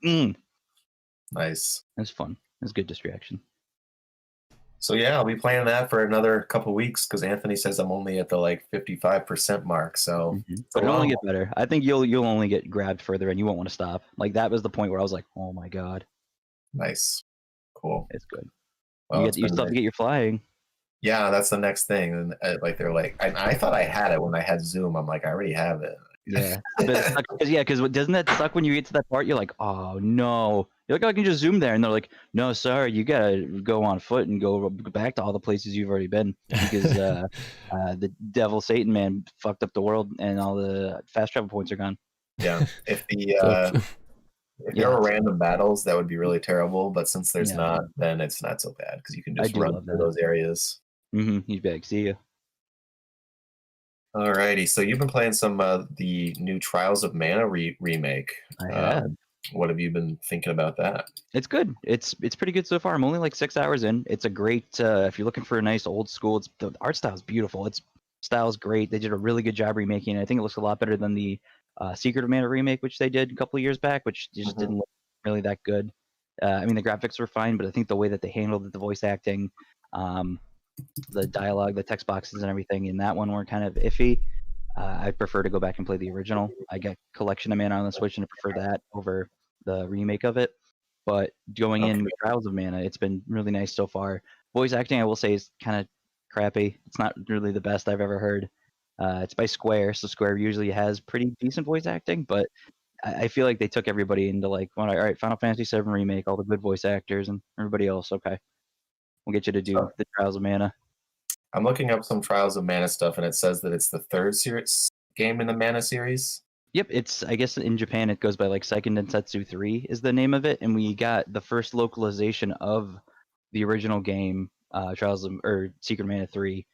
Nice. it was fun. It was good distraction. So yeah, I'll be playing that for another couple weeks because Anthony says I'm only at the like 55% mark. So it's a But it'll only lot. get better. I think you'll only get grabbed further, and you won't want to stop. Like that was the point where I was like, oh my god, Nice. Cool. it's good. Well, it's You been still have to nice. get your flying. Yeah, that's the next thing. And like they're like, I thought I had it when I had Zoom. I'm like, I already have it. Yeah, but it sucks because doesn't that suck when you get to that part? You're like, oh no. You're like, I can just zoom there, and they're like, no, sorry, you gotta go on foot and go back to all the places you've already been because the devil Satan man fucked up the world, and all the fast travel points are gone. Yeah. If if there Yeah, were random battles, that would be really terrible. But since there's yeah, not, then it's not so bad because you can I just do run love through that. those areas. You'd be like, see ya. Alrighty. So you've been playing some the new Trials of Mana remake. I have. What have you been thinking about that? It's good. It's pretty good so far. I'm only like 6 hours in. It's a great if you're looking for a nice old school. The art style is beautiful. Its style's great. They did a really good job remaking it. I think it looks a lot better than the Secret of Mana remake, which they did a couple of years back, which just Mhm. didn't look really that good. I mean, the graphics were fine, but I think the way that they handled it, the voice acting, um, the dialogue, the text boxes, and everything in that one were kind of iffy. I prefer to go back and play the original. I got Collection of Mana on the Switch, and I prefer that over the remake of it. But going in Okay. with Trials of Mana, it's been really nice so far. Voice acting, I will say, is kind of crappy. It's not really the best I've ever heard. It's by Square, so Square usually has pretty decent voice acting, but I feel like they took everybody into like, all right, Final Fantasy VII remake, all the good voice actors, and everybody else. Okay, we'll get you to do So the Trials of Mana. I'm looking up some Trials of Mana stuff, and it says that it's the third series game in the Mana series. Yep, it's I guess in Japan it goes by like Seiken Densetsu 3 is the name of it, and we got the first localization of the original game, Secret of Mana 3,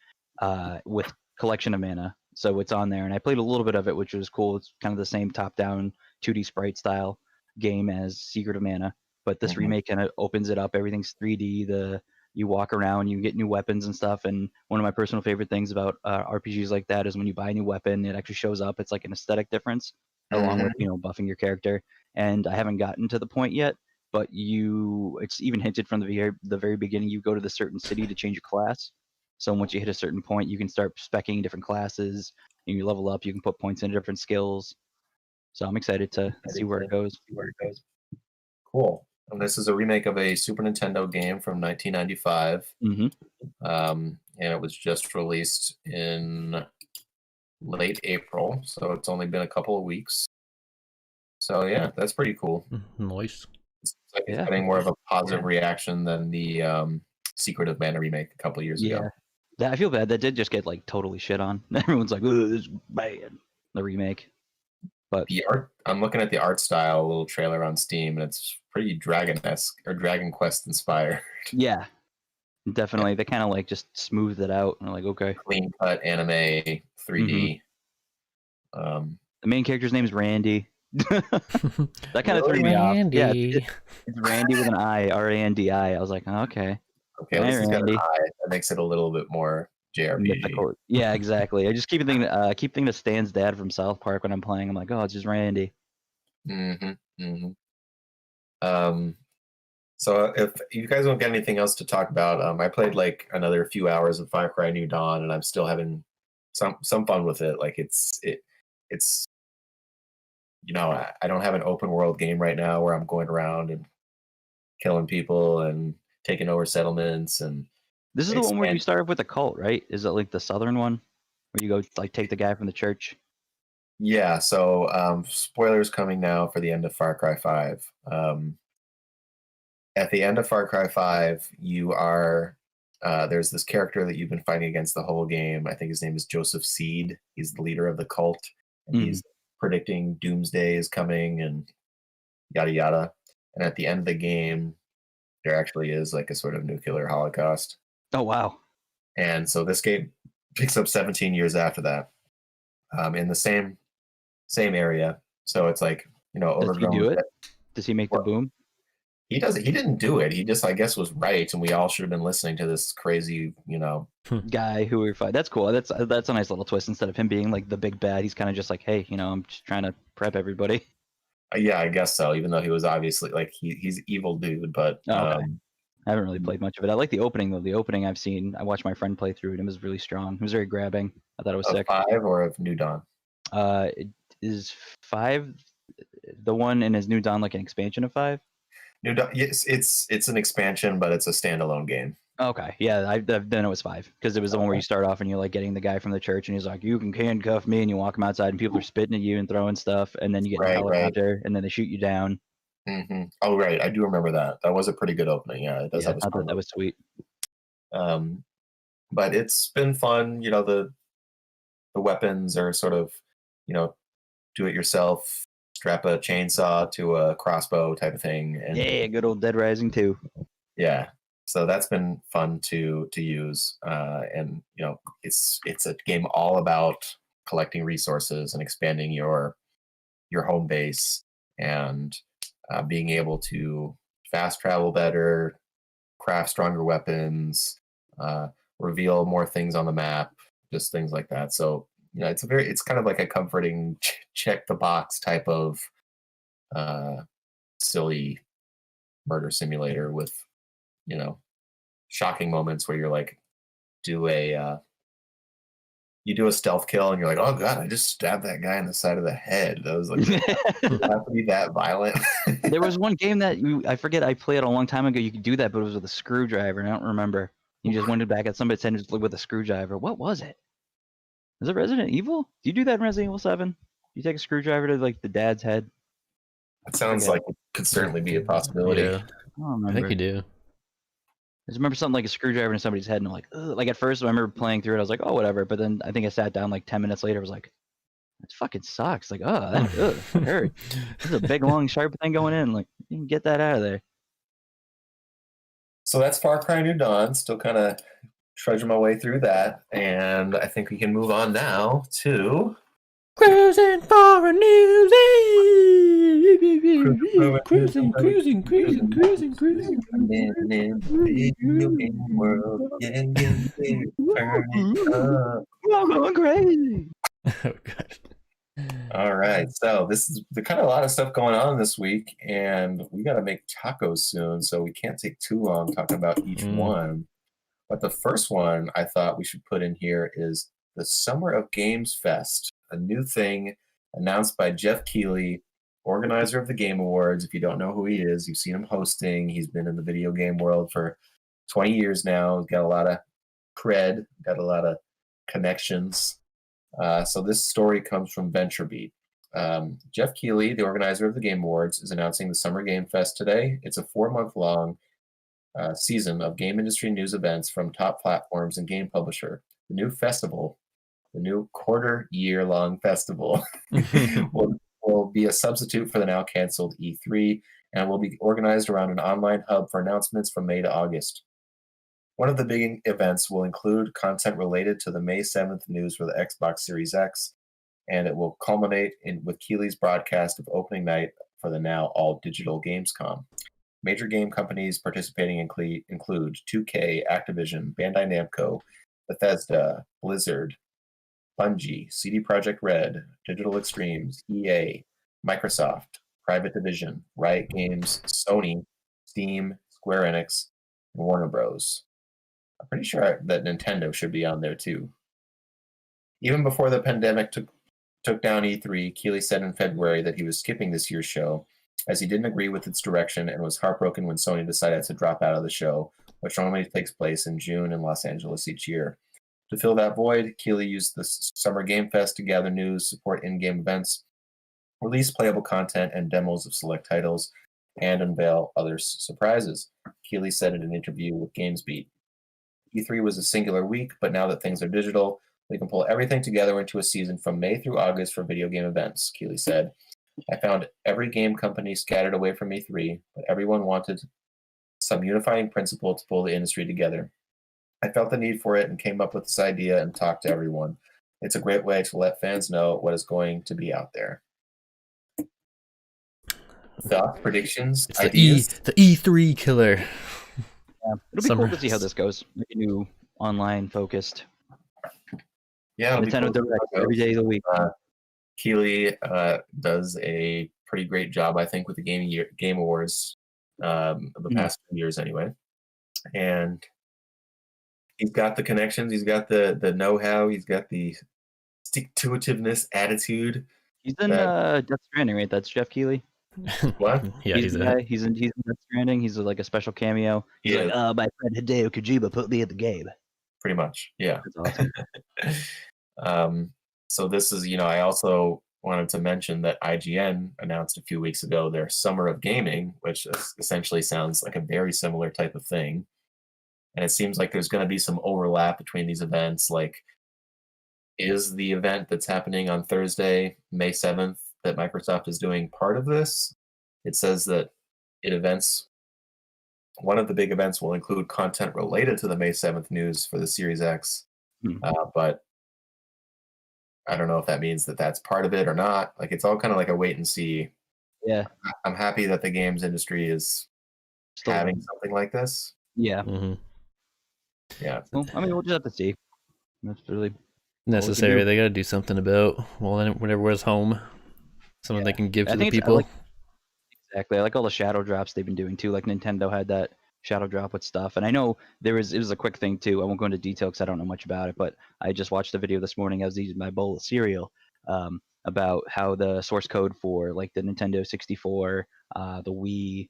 with Collection of Mana. So it's on there, and I played a little bit of it, which was cool. It's kind of the same top-down 2D sprite style game as Secret of Mana, but this remake kind of opens it up. Everything's 3D. You walk around, you get new weapons and stuff. And one of my personal favorite things about RPGs like that is when you buy a new weapon, it actually shows up. It's like an aesthetic difference, along with buffing your character. And I haven't gotten to the point yet, but it's even hinted from the very beginning. You go to the certain city to change your class. So once you hit a certain point, you can start speccing different classes. And you level up. You can put points into different skills. So I'm excited to see where it goes. Cool. And this is a remake of a Super Nintendo game from 1995. And it was just released in late April, so it's only been a couple of weeks. So yeah, that's pretty cool. Nice. It's like it's getting more of a positive reaction than the Secret of Mana remake a couple of years ago. I feel bad. That did just get like totally shit on. Everyone's like, "Oh, this is bad." The remake. But the art, I'm looking at the art style, a little trailer on Steam, and it's pretty Dragon-esque or Dragon Quest inspired. Yeah, definitely. They kind of like just smoothed it out. And like, okay, clean cut anime, 3D. The main character's name is Randy. That kind of threw me off. Yeah, it's Randy with an I, Randi. I was like, oh, okay. Okay, this has got an I. That makes it a little bit more JRPG. Mythical. Yeah, exactly. I just keep thinking of Stan's dad from South Park when I'm playing. I'm like, oh, it's just Randy. So if you guys don't get anything else to talk about, I played like another few hours of Far Cry New Dawn, and I'm still having some fun with it. Like it's I don't have an open world game right now where I'm going around and killing people and taking over settlements. And this is the one where you start with a cult, right? Is it like the southern one where you go like take the guy from the church? Yeah. So spoilers coming now for the end of Far Cry 5. At the end of Far Cry 5, you are there's this character that you've been fighting against the whole game. I think his name is Joseph Seed. He's the leader of the cult, and he's predicting doomsday is coming and yada yada. And at the end of the game, there actually is like a sort of nuclear holocaust. Oh wow! And so this game picks up 17 years after that, in the same area. So it's like overgrown. Does he do it? Does he make the boom? He doesn't. He didn't do it. He just, I guess, was right, and we all should have been listening to this crazy, guy who we fight. That's cool. That's a nice little twist. Instead of him being like the big bad, he's kind of just like, hey, I'm just trying to prep everybody. Yeah, I guess so. Even though he was obviously like he's evil dude, but I haven't really played much of it. I like the opening though. The opening I've seen. I watched my friend play through it. It was really strong. It was very grabbing. I thought it was sick. 5 or of New Dawn? It is 5 the one in his New Dawn like an expansion of 5? New Dawn, yes, it's an expansion, but it's a standalone game. Okay, yeah, then it was 5 because it was the one where you start off and you're like getting the guy from the church and he's like, you can handcuff me, and you walk him outside and people are spitting at you and throwing stuff, and then you get in a helicopter and then they shoot you down. Oh right, I do remember that. That was a pretty good opening. Yeah, it does have a I thought that was sweet. But it's been fun. The weapons are sort of do it yourself. Strap a chainsaw to a crossbow type of thing. And, yeah, good old Dead Rising 2. Yeah, so that's been fun to use, and it's a game all about collecting resources and expanding your home base and being able to fast travel better, craft stronger weapons, reveal more things on the map, just things like that. So it's kind of like a comforting check the box type of silly murder simulator with shocking moments where you're like you do a stealth kill and you're like, oh god, I just stabbed that guy in the side of the head. That was like, does it have to be that violent? There was one game that I forget, I played a long time ago. You could do that, but it was with a screwdriver, and I don't remember. You just went back at somebody's head and just with a screwdriver. What was it? Was it Resident Evil? Do you do that in Resident Evil 7? You take a screwdriver to like the dad's head? It sounds like it could certainly be a possibility. Yeah. I think you do. I just remember something like a screwdriver in somebody's head, and I'm like, ugh. Like at first, I remember playing through it, I was like, oh, whatever. But then I think I sat down like 10 minutes later, I was like, It fucking sucks. Like, that hurt. This is a big, long, sharp thing going in. Like, you can get that out of there. So that's Far Cry New Dawn. Still kind of trudging my way through that, and I think we can move on now to Cruising for a new day. Cruising. World. Yeah, turn it up. I'm going crazy. Oh god. All right, so this is the kind of a lot of stuff going on this week, and we got to make tacos soon, so we can't take too long talking about each one. But the first one I thought we should put in here is the Summer of Games Fest, a new thing announced by Jeff Keighley, organizer of the Game Awards. If you don't know who he is, you've seen him hosting. He's been in the video game world for 20 years now. He's got a lot of cred, got a lot of connections. So this story comes from VentureBeat. Jeff Keighley, the organizer of the Game Awards, is announcing the Summer Game Fest today. It's a 4-month-long season of game industry news events from top platforms and game publisher. The new festival, the new quarter-year-long festival, will be a substitute for the now canceled E3, and will be organized around an online hub for announcements from May to August. One of the big events will include content related to the May 7th news for the Xbox Series X, and it will culminate with Keighley's broadcast of opening night for the now all-digital Gamescom. Major game companies participating include 2K, Activision, Bandai Namco, Bethesda, Blizzard, Bungie, CD Projekt Red, Digital Extremes, EA, Microsoft, Private Division, Riot Games, Sony, Steam, Square Enix, and Warner Bros. I'm pretty sure that Nintendo should be on there too. Even before the pandemic took down E3, Keighley said in February that he was skipping this year's show, as he didn't agree with its direction and was heartbroken when Sony decided to drop out of the show, which normally takes place in June in Los Angeles each year. To fill that void, Keighley used the Summer Game Fest to gather news, support in-game events, release playable content and demos of select titles, and unveil other surprises. Keighley said in an interview with GamesBeat, E3 was a singular week, but now that things are digital, we can pull everything together into a season from May through August for video game events, Keighley said. I found every game company scattered away from E3, but everyone wanted some unifying principle to pull the industry together. I felt the need for it and came up with this idea and talked to everyone. It's a great way to let fans know what is going to be out there. Thoughts, predictions, It's ideas? the E3 killer. Yeah, it'll be cool to see how this goes. Maybe new online focused. Yeah, it'll be Nintendo cool to see Direct how it every goes. day of the week. Keighley does a pretty great job, I think, with the Game Awards of the past few years anyway. And he's got the connections, he's got the know-how, he's got the stick-to-itiveness attitude. He's in Death Stranding, right? That's Jeff Keighley. What? Yeah, he's the guy. He's in Death Stranding. He's like a special cameo. He's Yeah. like, my friend Hideo Kojima put me in the game. Pretty much, yeah. That's awesome. So this is, I also wanted to mention that IGN announced a few weeks ago their Summer of Gaming, which essentially sounds like a very similar type of thing. And it seems like there's going to be some overlap between these events. Like, is the event that's happening on Thursday, May 7th, that Microsoft is doing part of this? It says that one of the big events will include content related to the May 7th news for the Series X. But I don't know if that means that that's part of it or not. Like, it's all kind of like a wait and see. Yeah. I'm happy that the games industry is Still having something like this. Yeah. Mm-hmm. Yeah. Well, I mean, we'll just have to see. That's really Necessary. They got to do something about when everyone's home. Something they can give to the people. Exactly. I like all the shadow drops they've been doing too. Like Nintendo had that shadow drop with stuff, and I know it was a quick thing too. I won't go into detail because I don't know much about it, but I just watched a video this morning. I was eating my bowl of cereal about how the source code for like the Nintendo 64, the Wii,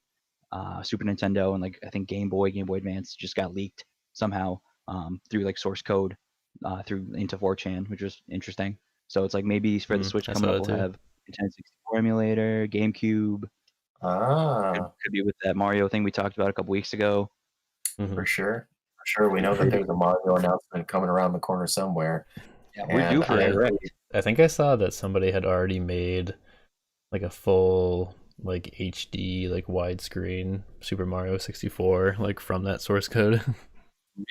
Super Nintendo, and like I think Game Boy Advance just got leaked somehow through like source code through into 4chan, which was interesting. So it's like maybe for the Switch coming up, we'll have Nintendo 64 emulator, GameCube. Could be with that Mario thing we talked about a couple weeks ago. For sure. We know that there's a Mario announcement coming around the corner somewhere. Yeah, we're due And for I a direct. I think I saw that somebody had already made like a full like HD like widescreen Super Mario 64 like from that source code.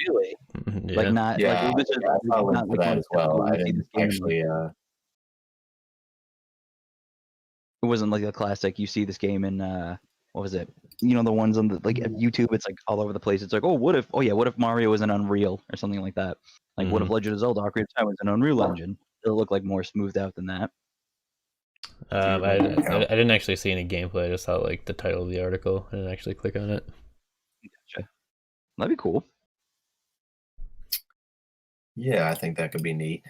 Really? Like Yeah. not like yeah, this is I saw a link not for like that one as well. typical I you see didn't this game in, actually. it wasn't like a classic. You see this game in what was it? You know the ones on the like at YouTube. It's like all over the place. It's like, oh, what if? Oh yeah, what if Mario was an Unreal or something like that? Like, what if Legend of Zelda: Ocarina of Time was an Unreal Engine? It'll look like more smoothed out than that. I didn't actually see any gameplay. I just saw like the title of the article. I didn't actually click on it. Gotcha. That'd be cool. Yeah, I think that could be neat.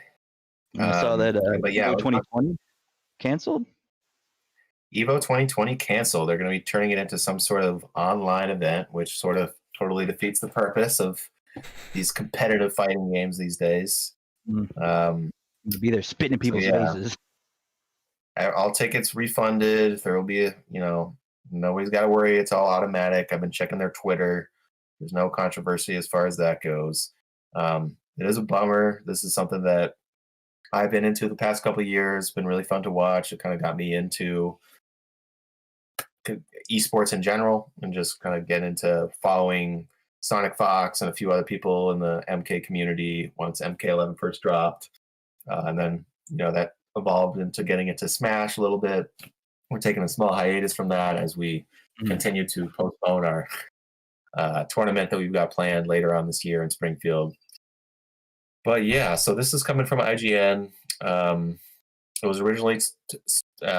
I saw that but yeah, Evo 2020 canceled. Evo 2020 canceled. They're going to be turning it into some sort of online event, which sort of totally defeats the purpose of these competitive fighting games these days. To be there spitting in people's faces. All tickets refunded. There will be, nobody's got to worry. It's all automatic. I've been checking their Twitter. There's no controversy as far as that goes. It is a bummer. This is something that I've been into the past couple of years. Been really fun to watch. It kind of got me into esports in general and just kind of get into following Sonic Fox and a few other people in the MK community once MK11 first dropped. And then, that evolved into getting into Smash a little bit. We're taking a small hiatus from that as we continue to postpone our tournament that we've got planned later on this year in Springfield. But yeah, so this is coming from IGN. It was originally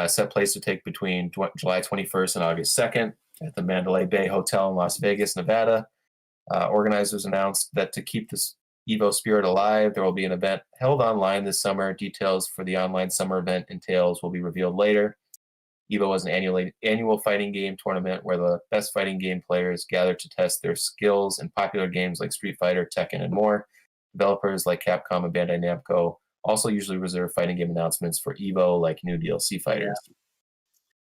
set place to take between July 21st and August 2nd at the Mandalay Bay Hotel in Las Vegas, Nevada. Organizers announced that to keep this Evo spirit alive, there will be an event held online this summer. Details for the online summer event entails will be revealed later. Evo is an annual fighting game tournament where the best fighting game players gather to test their skills in popular games like Street Fighter, Tekken, and more. Developers like Capcom and Bandai Namco also usually reserve fighting game announcements for Evo, like new DLC fighters.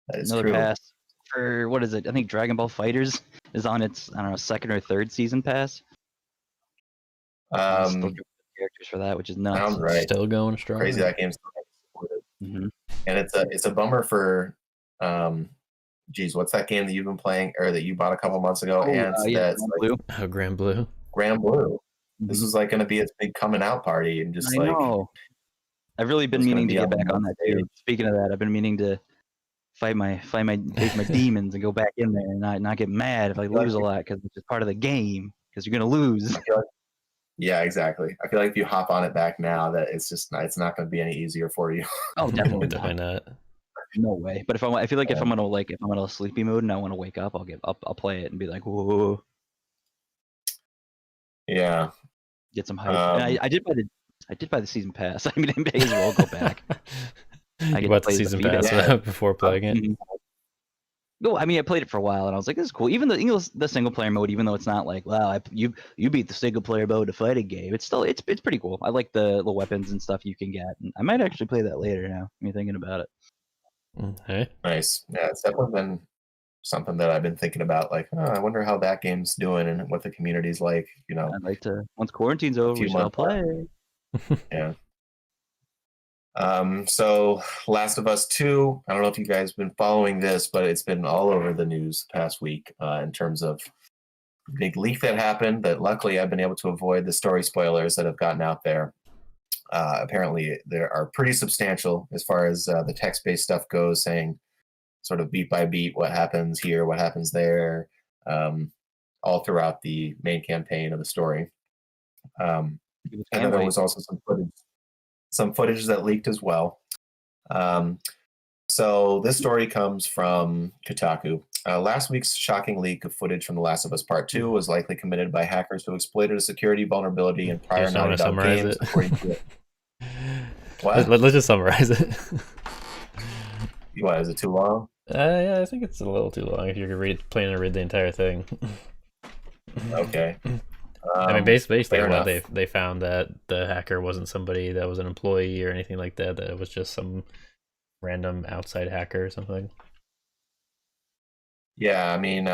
That is Another true. pass for what is it? I think Dragon Ball Fighters is on its second or third season pass. Still doing characters for that, which is nuts. Sounds right. Still going strong. Crazy that game's still supported. And it's a bummer for what's that game that you've been playing or that you bought a couple months ago? Grand Blue. Grand Blue. This was like going to be its big coming out party, and just I know. I've really been meaning to get back on that too. Speaking of that, I've been meaning to face my demons and go back in there and not get mad if I lose a lot because it's just part of the game. Because you're gonna lose. Yeah, exactly. I feel like if you hop on it back now, that it's not going to be any easier for you. Oh, definitely not. No way. But if I feel like if I'm in a sleepy mood and I want to wake up, I'll play it and be like, whoa. Yeah. Get some hype. And I did buy the season pass. I mean, I may as well go back. You bought the season pass before playing it? No, I mean, I played it for a while, and I was like, "This is cool." Even the single player mode, even though it's not like, "Wow, you beat the single player mode to fighting game," it's pretty cool. I like the weapons and stuff you can get, and I might actually play that later. Now, me thinking about it. Hey. Nice. Yeah, it's definitely been something that I've been thinking about. Like, I wonder how that game's doing and what the community's like. I'd like to once quarantine's over, we shall play. Yeah. So Last of Us 2, I don't know if you guys have been following this, but it's been all over the news the past week in terms of big leak that happened that luckily I've been able to avoid the story spoilers that have gotten out there. Apparently they are pretty substantial as far as the text-based stuff goes, saying sort of beat by beat what happens here, what happens there, all throughout the main campaign of the story. And then there was also some footage that leaked as well. So this story comes from Kotaku. Last week's shocking leak of footage from The Last of Us Part 2 was likely committed by hackers who exploited a security vulnerability in prior Naughty Dog games. What? Let's just summarize it. What, is it too long? Yeah, I think it's a little too long if you're planning to read the entire thing. Okay. I mean, basically, they found that the hacker wasn't somebody that was an employee or anything like that. That it was just some random outside hacker or something. Yeah, I mean,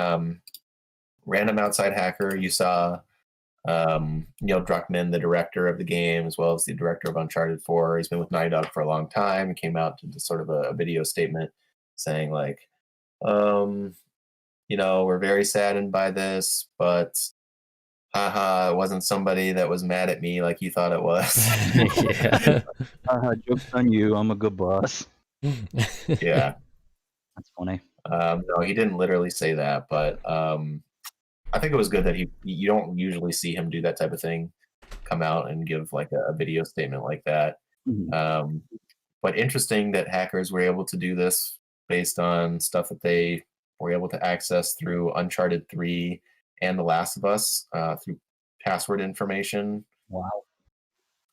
random outside hacker. You saw Neil Druckmann, the director of the game, as well as the director of Uncharted 4. He's been with Naughty Dog for a long time. He came out to sort of a video statement saying like, we're very saddened by this, but haha, it wasn't somebody that was mad at me like you thought it was. Yeah. Joke's on you. I'm a good boss. Yeah. That's funny. No, he didn't literally say that, but I think it was good that you don't usually see him do that type of thing, come out and give like a video statement like that. Mhm. But interesting that hackers were able to do this based on stuff that they were able to access through Uncharted 3 and The Last of Us through password information. Wow.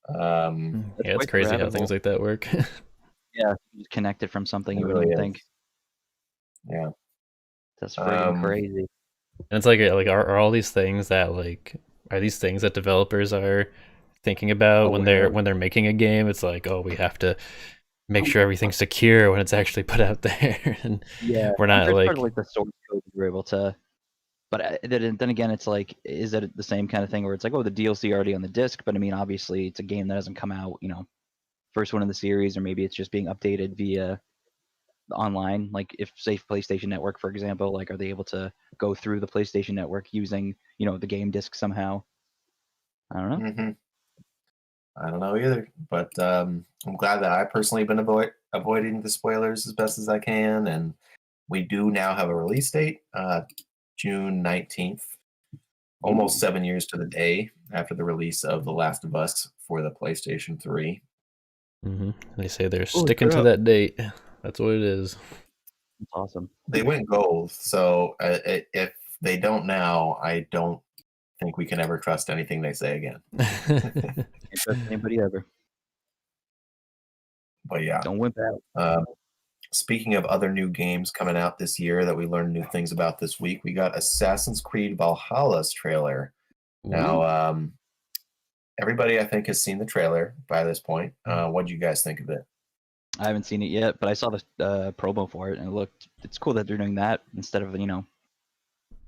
Um, That's Yeah, it's quite crazy how rabbit things hole. like that work. Yeah, you just connect it from something It you wouldn't really even is. think. yeah. That's freaking Um, crazy. And it's like are all these things that like are these things that developers are thinking about when Aware they're of. making a game? It's like, oh, we have to make sure everything's secure when it's actually put out there, and Yeah, we're I'm not sure it's part of like, like the source code that you're able to. But then again, it's like, is that the same kind of thing where it's like, oh, the DLC already on the disc? But I mean, obviously, it's a game that hasn't come out, first one in the series, or maybe it's just being updated via online. Like, if say PlayStation Network, for example, like, are they able to go through the PlayStation Network using, the game disc somehow? I don't know. mhm. I don't know either, but I'm glad that I personally been avoiding the spoilers as best as I can, and we do now have a release date, June 19th, almost 7 years to the day after the release of The Last of Us for the PlayStation 3. they say they're Holy sticking to crap. that date. That's what it is. That's awesome. They went gold, so if they don't now, I don't think we can ever trust anything they say again. Can't trust anybody ever. But yeah, Don't wimp out. speaking of other new games coming out this year that we learned new things about this week, we got Assassin's Creed Valhalla's trailer. Now, everybody I think has seen the trailer by this point. What do you guys think of it? I haven't seen it yet, but I saw the promo for it, and it's cool that they're doing that instead of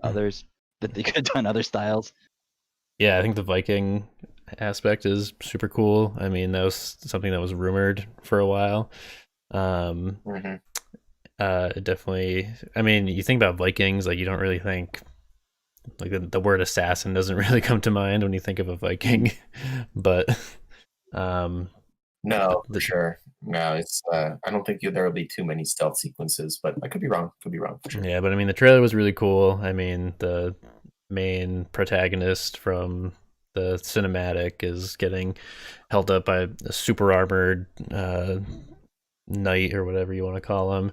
others that they could have done other styles. Yeah, I think the Viking aspect is super cool. I mean, that was something that was rumored for a while. Mm-hmm. It definitely. I mean, you think about Vikings, like you don't really think like the word assassin doesn't really come to mind when you think of a Viking, but No, for the, sure. No, it's. I don't think there will be too many stealth sequences, but I could be wrong. Could be wrong for sure. yeah, but I mean, the trailer was really cool. I mean, the main protagonist from the cinematic is getting held up by a super armored knight or whatever you want to call him.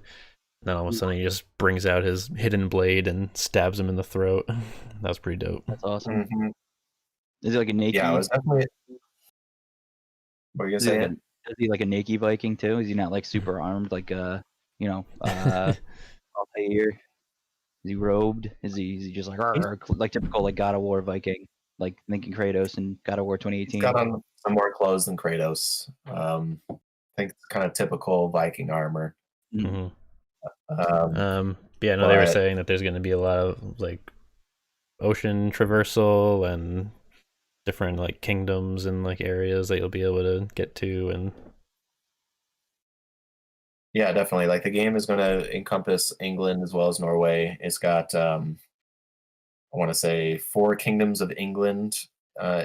Then all of a sudden he just brings out his hidden blade and stabs him in the throat. That was pretty dope. That's awesome. Mm-hmm. Is he like a naked? Yeah, it was definitely. What were you gonna say? Is he like a naked Viking too? Is he not like super armed like Altair? Is he robed? Is he just like like typical like God of War Viking, like thinking Kratos and God of War He's 2018? got on some more clothes than Kratos. I think it's kind of typical Viking armor. hmm yeah, no, they were But saying that there's going to be a lot of like ocean traversal and different like kingdoms and like areas that you'll be able to get to, and yeah, definitely. Like the game is going to encompass England as well as Norway. It's got, I want to say, 4 kingdoms of England. Uh,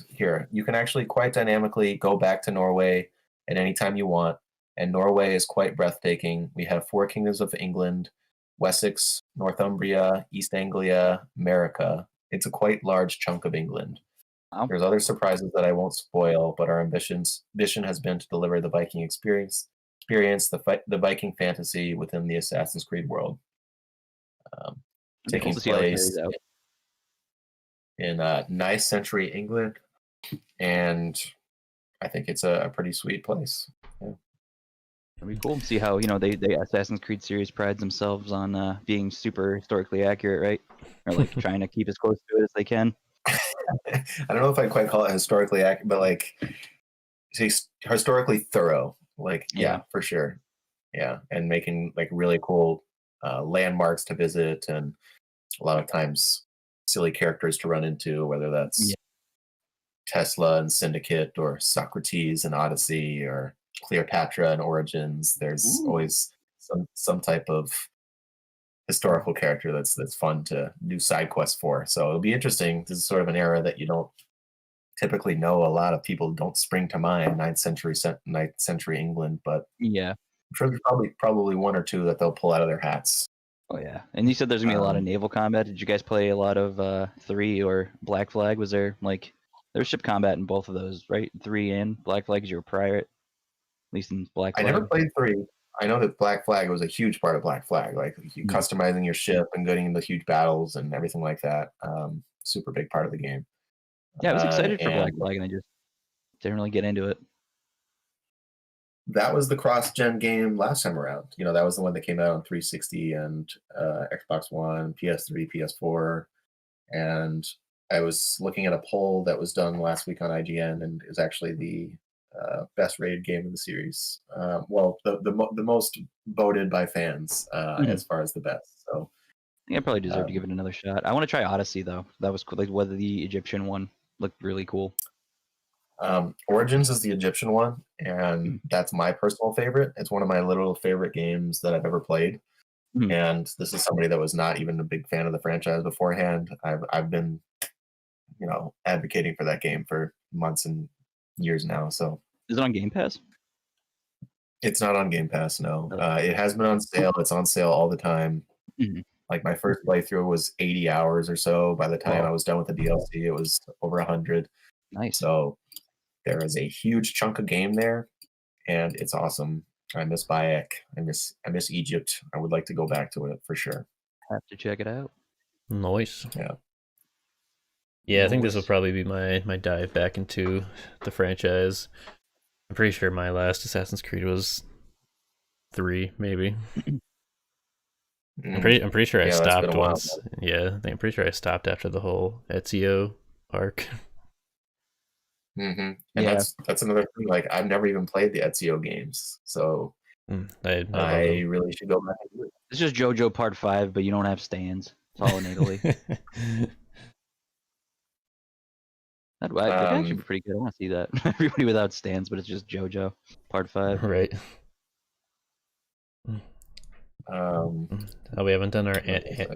Here, you can actually quite dynamically go back to Norway at any time you want, and Norway is quite breathtaking. We have 4 kingdoms of England: Wessex, Northumbria, East Anglia, America. It's a quite large chunk of England. Wow. There's other surprises that I won't spoil, but our ambition has been to deliver the Viking experience the Viking fantasy within the Assassin's Creed world, It'd be cool taking to see how it carries place out. in 9th century England, and I think it's a pretty sweet place. Yeah. It'd be cool to see how they Assassin's Creed series prides themselves on being super historically accurate, right? Or like trying to keep as close to it as they can. I don't know if I'd quite call it historically accurate, but like historically thorough. Like, yeah, for sure. Yeah, and making like really cool landmarks to visit, and a lot of times silly characters to run into, whether that's Yeah. Tesla and Syndicate, or Socrates and Odyssey, or Cleopatra and Origins. There's Ooh. always some type of historical character that's fun to do side quests for. So it'll be interesting. This is sort of an era that you don't typically know. A lot of people don't spring to mind, ninth century England, but Yeah. I'm sure there's probably one or two that they'll pull out of their hats. Oh yeah. And you said there's gonna be a lot of naval combat. Did you guys play a lot of 3 or Black Flag? Was there there was ship combat in both of those, right? 3 and Black Flag is your pirate, at least in Black I Flag. never played 3. I know that Black Flag was a huge part of Black Flag, like customizing your ship and getting into huge battles and everything like that. Super big part of the game. Yeah, I was excited for Black And Flag, and I just didn't really get into it. that was the cross-gen game last time around. That was the one that came out on 360 and Xbox One, PS3, PS4. And I was looking at a poll that was done last week on IGN, and it was actually the best rated game of the series. Well, the most voted by fans as far as the best. So I think I probably deserve to give it another shot. I want to try Odyssey though. That was cool. Like whether the Egyptian one looked really cool. Origins is the Egyptian one, and that's my personal favorite. It's one of my little favorite games that I've ever played. And this is somebody that was not even a big fan of the franchise beforehand. I've been, advocating for that game for months and years now. So is it on Game Pass? It's not on Game Pass, no. It has been on sale. It's on sale all the time. Like my first playthrough was 80 hours or so. By the time I was done with the DLC, it was over 100. Nice. So there is a huge chunk of game there, and it's awesome. I miss Bayek. I miss Egypt. I would like to go back to it for sure. Have to check it out. Nice. Yeah. Yeah, I think this will probably be my dive back into the franchise. I'm pretty sure my last Assassin's Creed was 3, maybe. I'm pretty sure I stopped once. Yeah, I'm pretty sure I stopped after the whole Ezio arc. And that's another thing. Like I've never even played the Ezio games, so I really should go back and do it. It's just JoJo Part 5, but you don't have stands. It's all in Italy. That'd actually be pretty good. I want to see that. Everybody without stands, but it's just JoJo Part 5. Right. We haven't done our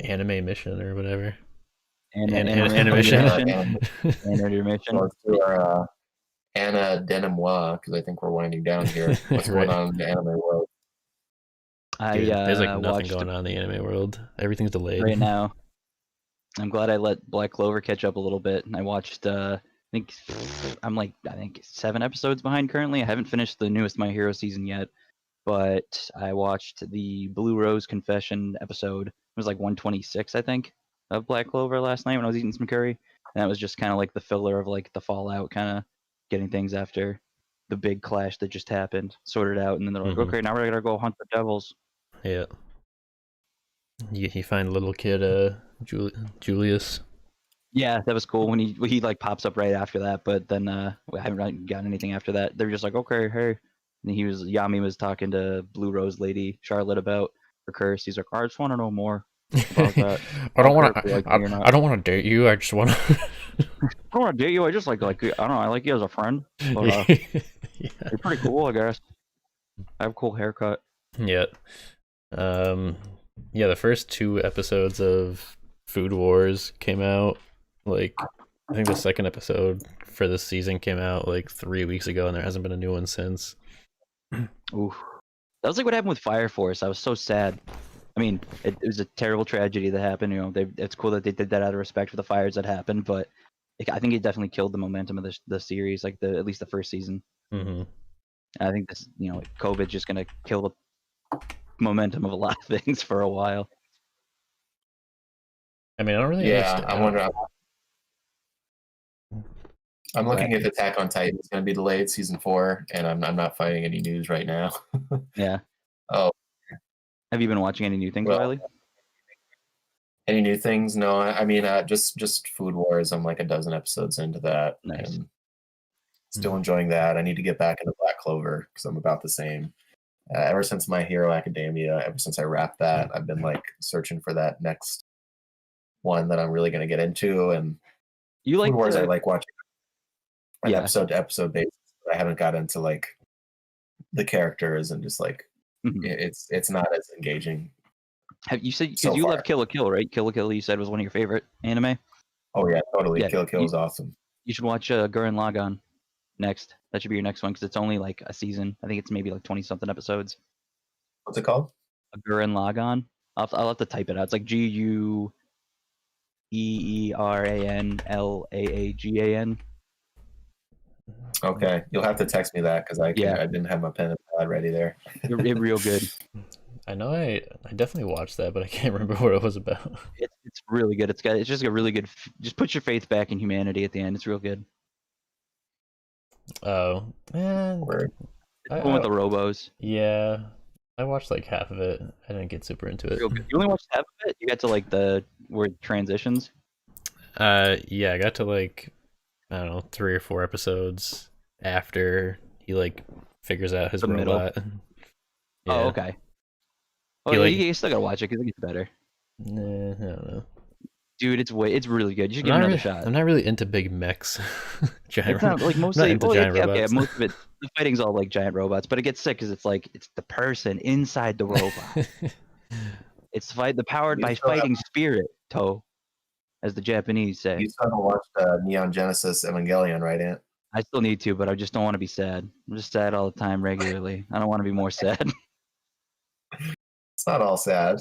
anime mission or whatever. Animation. So let's do our Anna Denimois, because I think we're winding down here. What's going on in the anime world? Dude, there's like nothing going on in the anime world. Everything's delayed right now. I'm glad I let Black Clover catch up a little bit. I watched I think 7 episodes behind currently. I haven't finished the newest My Hero season yet, but I watched the Blue Rose Confession episode. It was like 126, I think, of Black Clover last night when I was eating some curry. And that was just kind of like the filler of like the fallout, kind of getting things after the big clash that just happened sorted out. And then they're like, okay, now we're gonna go hunt the devils. Yeah. You find little kid Julius. Yeah, that was cool when he like pops up right after that. But then we haven't really gotten anything after that. They're just like, okay, hey. And Yami was talking to Blue Rose Lady Charlotte about her curse. He's like, I just want to know more about that. I don't want to. I don't want to date you. I just want to. I don't want to date you. I just like I don't know. I like you as a friend. But, you're pretty cool, I guess. I have a cool haircut. Yeah. Yeah. The first 2 episodes of Food Wars came out. Like, I think the second episode for this season came out like 3 weeks ago, and there hasn't been a new one since. Oof. That was like what happened with Fire Force. I was so sad. I mean, it was a terrible tragedy that happened. It's cool that they did that out of respect for the fires that happened, but I think it definitely killed the momentum of the series, like at least the first season. I think this, COVID's just gonna kill the momentum of a lot of things for a while. I mean, I don't really. I wonder. I'm looking if Attack on Titan is going to be delayed season 4, and I'm not finding any news right now. Yeah. Oh. Have you been watching any new things, Riley? Any new things? No. I mean, just Food Wars. I'm like a dozen episodes into that. Nice. And still enjoying that. I need to get back into Black Clover because I'm about the same. Ever since My Hero Academia, ever since I wrapped that, I've been like searching for that next one that I'm really going to get into. And You like Food Wars, I the like watching an Yeah. episode to episode basis. I haven't got into like the characters and just like Mhm. it's not as engaging. Have you said because so you far. love Kill la Kill, right? Kill la Kill, you said was one of your favorite anime. Oh yeah, totally. Yeah, Kill la Kill is awesome. You should watch Gurren Lagann next. That should be your next one because it's only like a season. I think it's maybe like 20 something episodes. What's it called? Gurren Lagann. I'll have to type it out. It's like GUEERANLAAGAN. Okay, you'll have to text me that because I Yeah. didn't have my pen and pad ready there. It's real good. I know I definitely watched that, but I can't remember what it was about. It's really good. It's just a really good. Just put your faith back in humanity at the end. It's real good. Oh, man. Word. The one with the robos. Yeah, I watched like half of it. I didn't get super into it. Real good. You only watched half of it. You got to like where it transitions. Yeah, I got to like, I don't know, 3 or 4 episodes after he like figures out his The middle. robot. Oh, okay. Oh, He, yeah, like- you still gotta watch it because it gets better. Nah, I don't know. Dude, it's really good. You should give it another shot. I'm not really into big mechs. Giant It's not like I'm not mostly. into Well, giant yeah, robots. most of it. The fighting's all like giant robots, but it gets sick because it's like it's the person inside the robot. It's powered You by still have- fighting spirit, To, as the Japanese say. You still haven't watched Neon Genesis Evangelion, right, Ant? I still need to, but I just don't want to be sad. I'm just sad all the time, regularly. I don't want to be more sad. It's not all sad.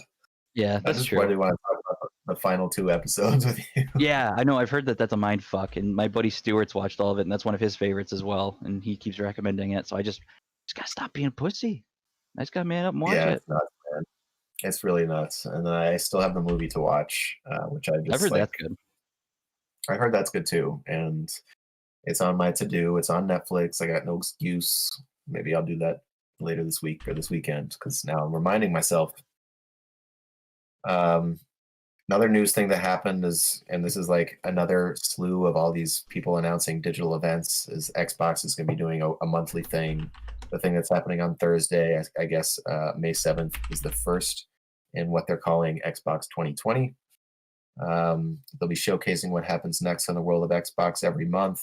Yeah, I that's just true. really want to talk about the final 2 episodes with you. Yeah, I know. I've heard that that's a mind fuck, and my buddy Stewart's watched all of it, and that's one of his favorites as well. And he keeps recommending it, so I just gotta stop being a pussy. I just gotta man up and watch Yeah, it. it's nuts, man. It's really nuts. And then I still have the movie to watch, which I just I've heard like. that's good. I heard that's good too, and it's on my to-do. It's on Netflix. I got no excuse. Maybe I'll do that later this week or this weekend because now I'm reminding myself. Another news thing that happened is, and this is like another slew of all these people announcing digital events, is Xbox is going to be doing a monthly thing. The thing that's happening on Thursday, I guess May 7th, is the first in what they're calling Xbox 2020. They'll be showcasing what happens next in the world of Xbox every month.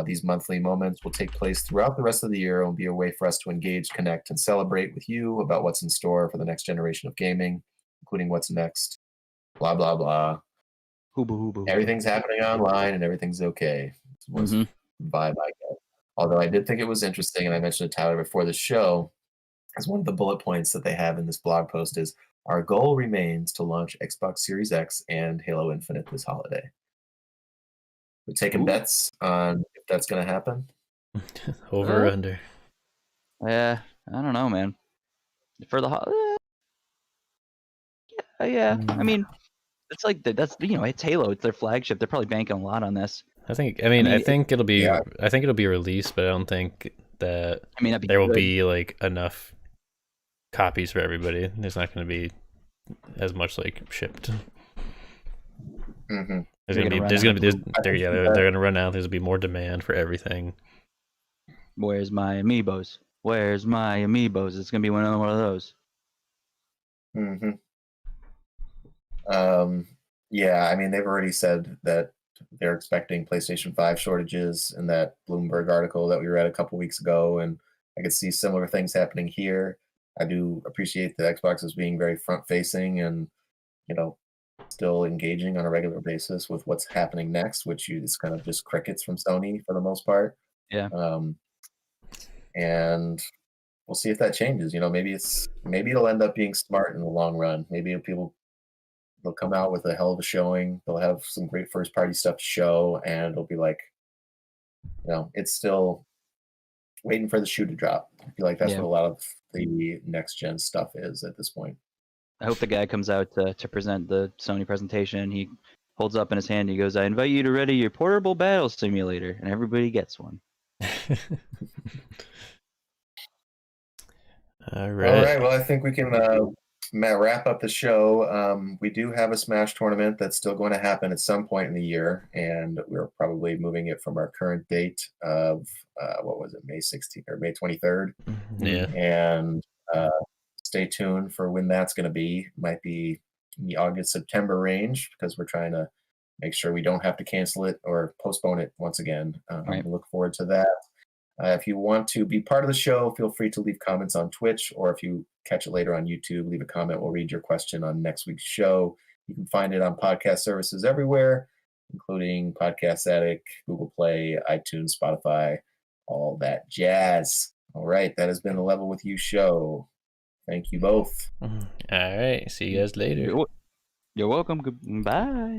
These monthly moments will take place throughout the rest of the year and will be a way for us to engage, connect, and celebrate with you about what's in store for the next generation of gaming, including what's next, blah, blah, blah. Hooba. Everything's happening online and everything's okay. Was Mhm. vibe I get. Although I did think it was interesting, and I mentioned to Tyler before the show, as one of the bullet points that they have in this blog post is, our goal remains to launch Xbox Series X and Halo Infinite this holiday. We're taking Ooh. bets on if that's going to happen. Over or under? Yeah, I don't know, man. For the yeah. I mean, it's like that's it's Halo. It's their flagship. They're probably banking a lot on this. I think mean, it'll be yeah. I think it'll be released, but I don't think that I mean, that'd be there will good. be like enough copies for everybody. There's not going to be as much like shipped. Mm-hmm. There's They're gonna be gonna there's run gonna out. be they're gonna run out. There's gonna be more demand for everything. Where's my amiibos? Where's my amiibos? It's gonna be one of those. Mm-hmm. Yeah, I mean, they've already said that they're expecting PlayStation 5 shortages in that Bloomberg article that we read a couple weeks ago, and I could see similar things happening here. I do appreciate that Xbox is being very front-facing and, still engaging on a regular basis with what's happening next, which is kind of just crickets from Sony for the most part. Yeah. And we'll see if that changes. Maybe it'll end up being smart in the long run. Maybe they'll come out with a hell of a showing. They'll have some great first party stuff to show, and it'll be like, it's still waiting for the shoe to drop. I feel like that's Yeah. what a lot of the next gen stuff is at this point. I hope the guy comes out to present the Sony presentation. He holds up in his hand. He goes, "I invite you to ready your portable battle simulator," and everybody gets one. All All right. right. Well, I think we can wrap up the show. We do have a Smash tournament that's still going to happen at some point in the year, and we're probably moving it from our current date of May 16th or May 23rd. Yeah. And stay tuned for when that's going to be. Might be in the August-September range because we're trying to make sure we don't have to cancel it or postpone it once again. Right. Look forward to that. If you want to be part of the show, feel free to leave comments on Twitch, or if you catch it later on YouTube, leave a comment. We'll read your question on next week's show. You can find it on podcast services everywhere, including Podcast Addict, Google Play, iTunes, Spotify, all that jazz. All right, that has been the Level With You show. Thank you both. All right. See you guys later. You're welcome. Goodbye.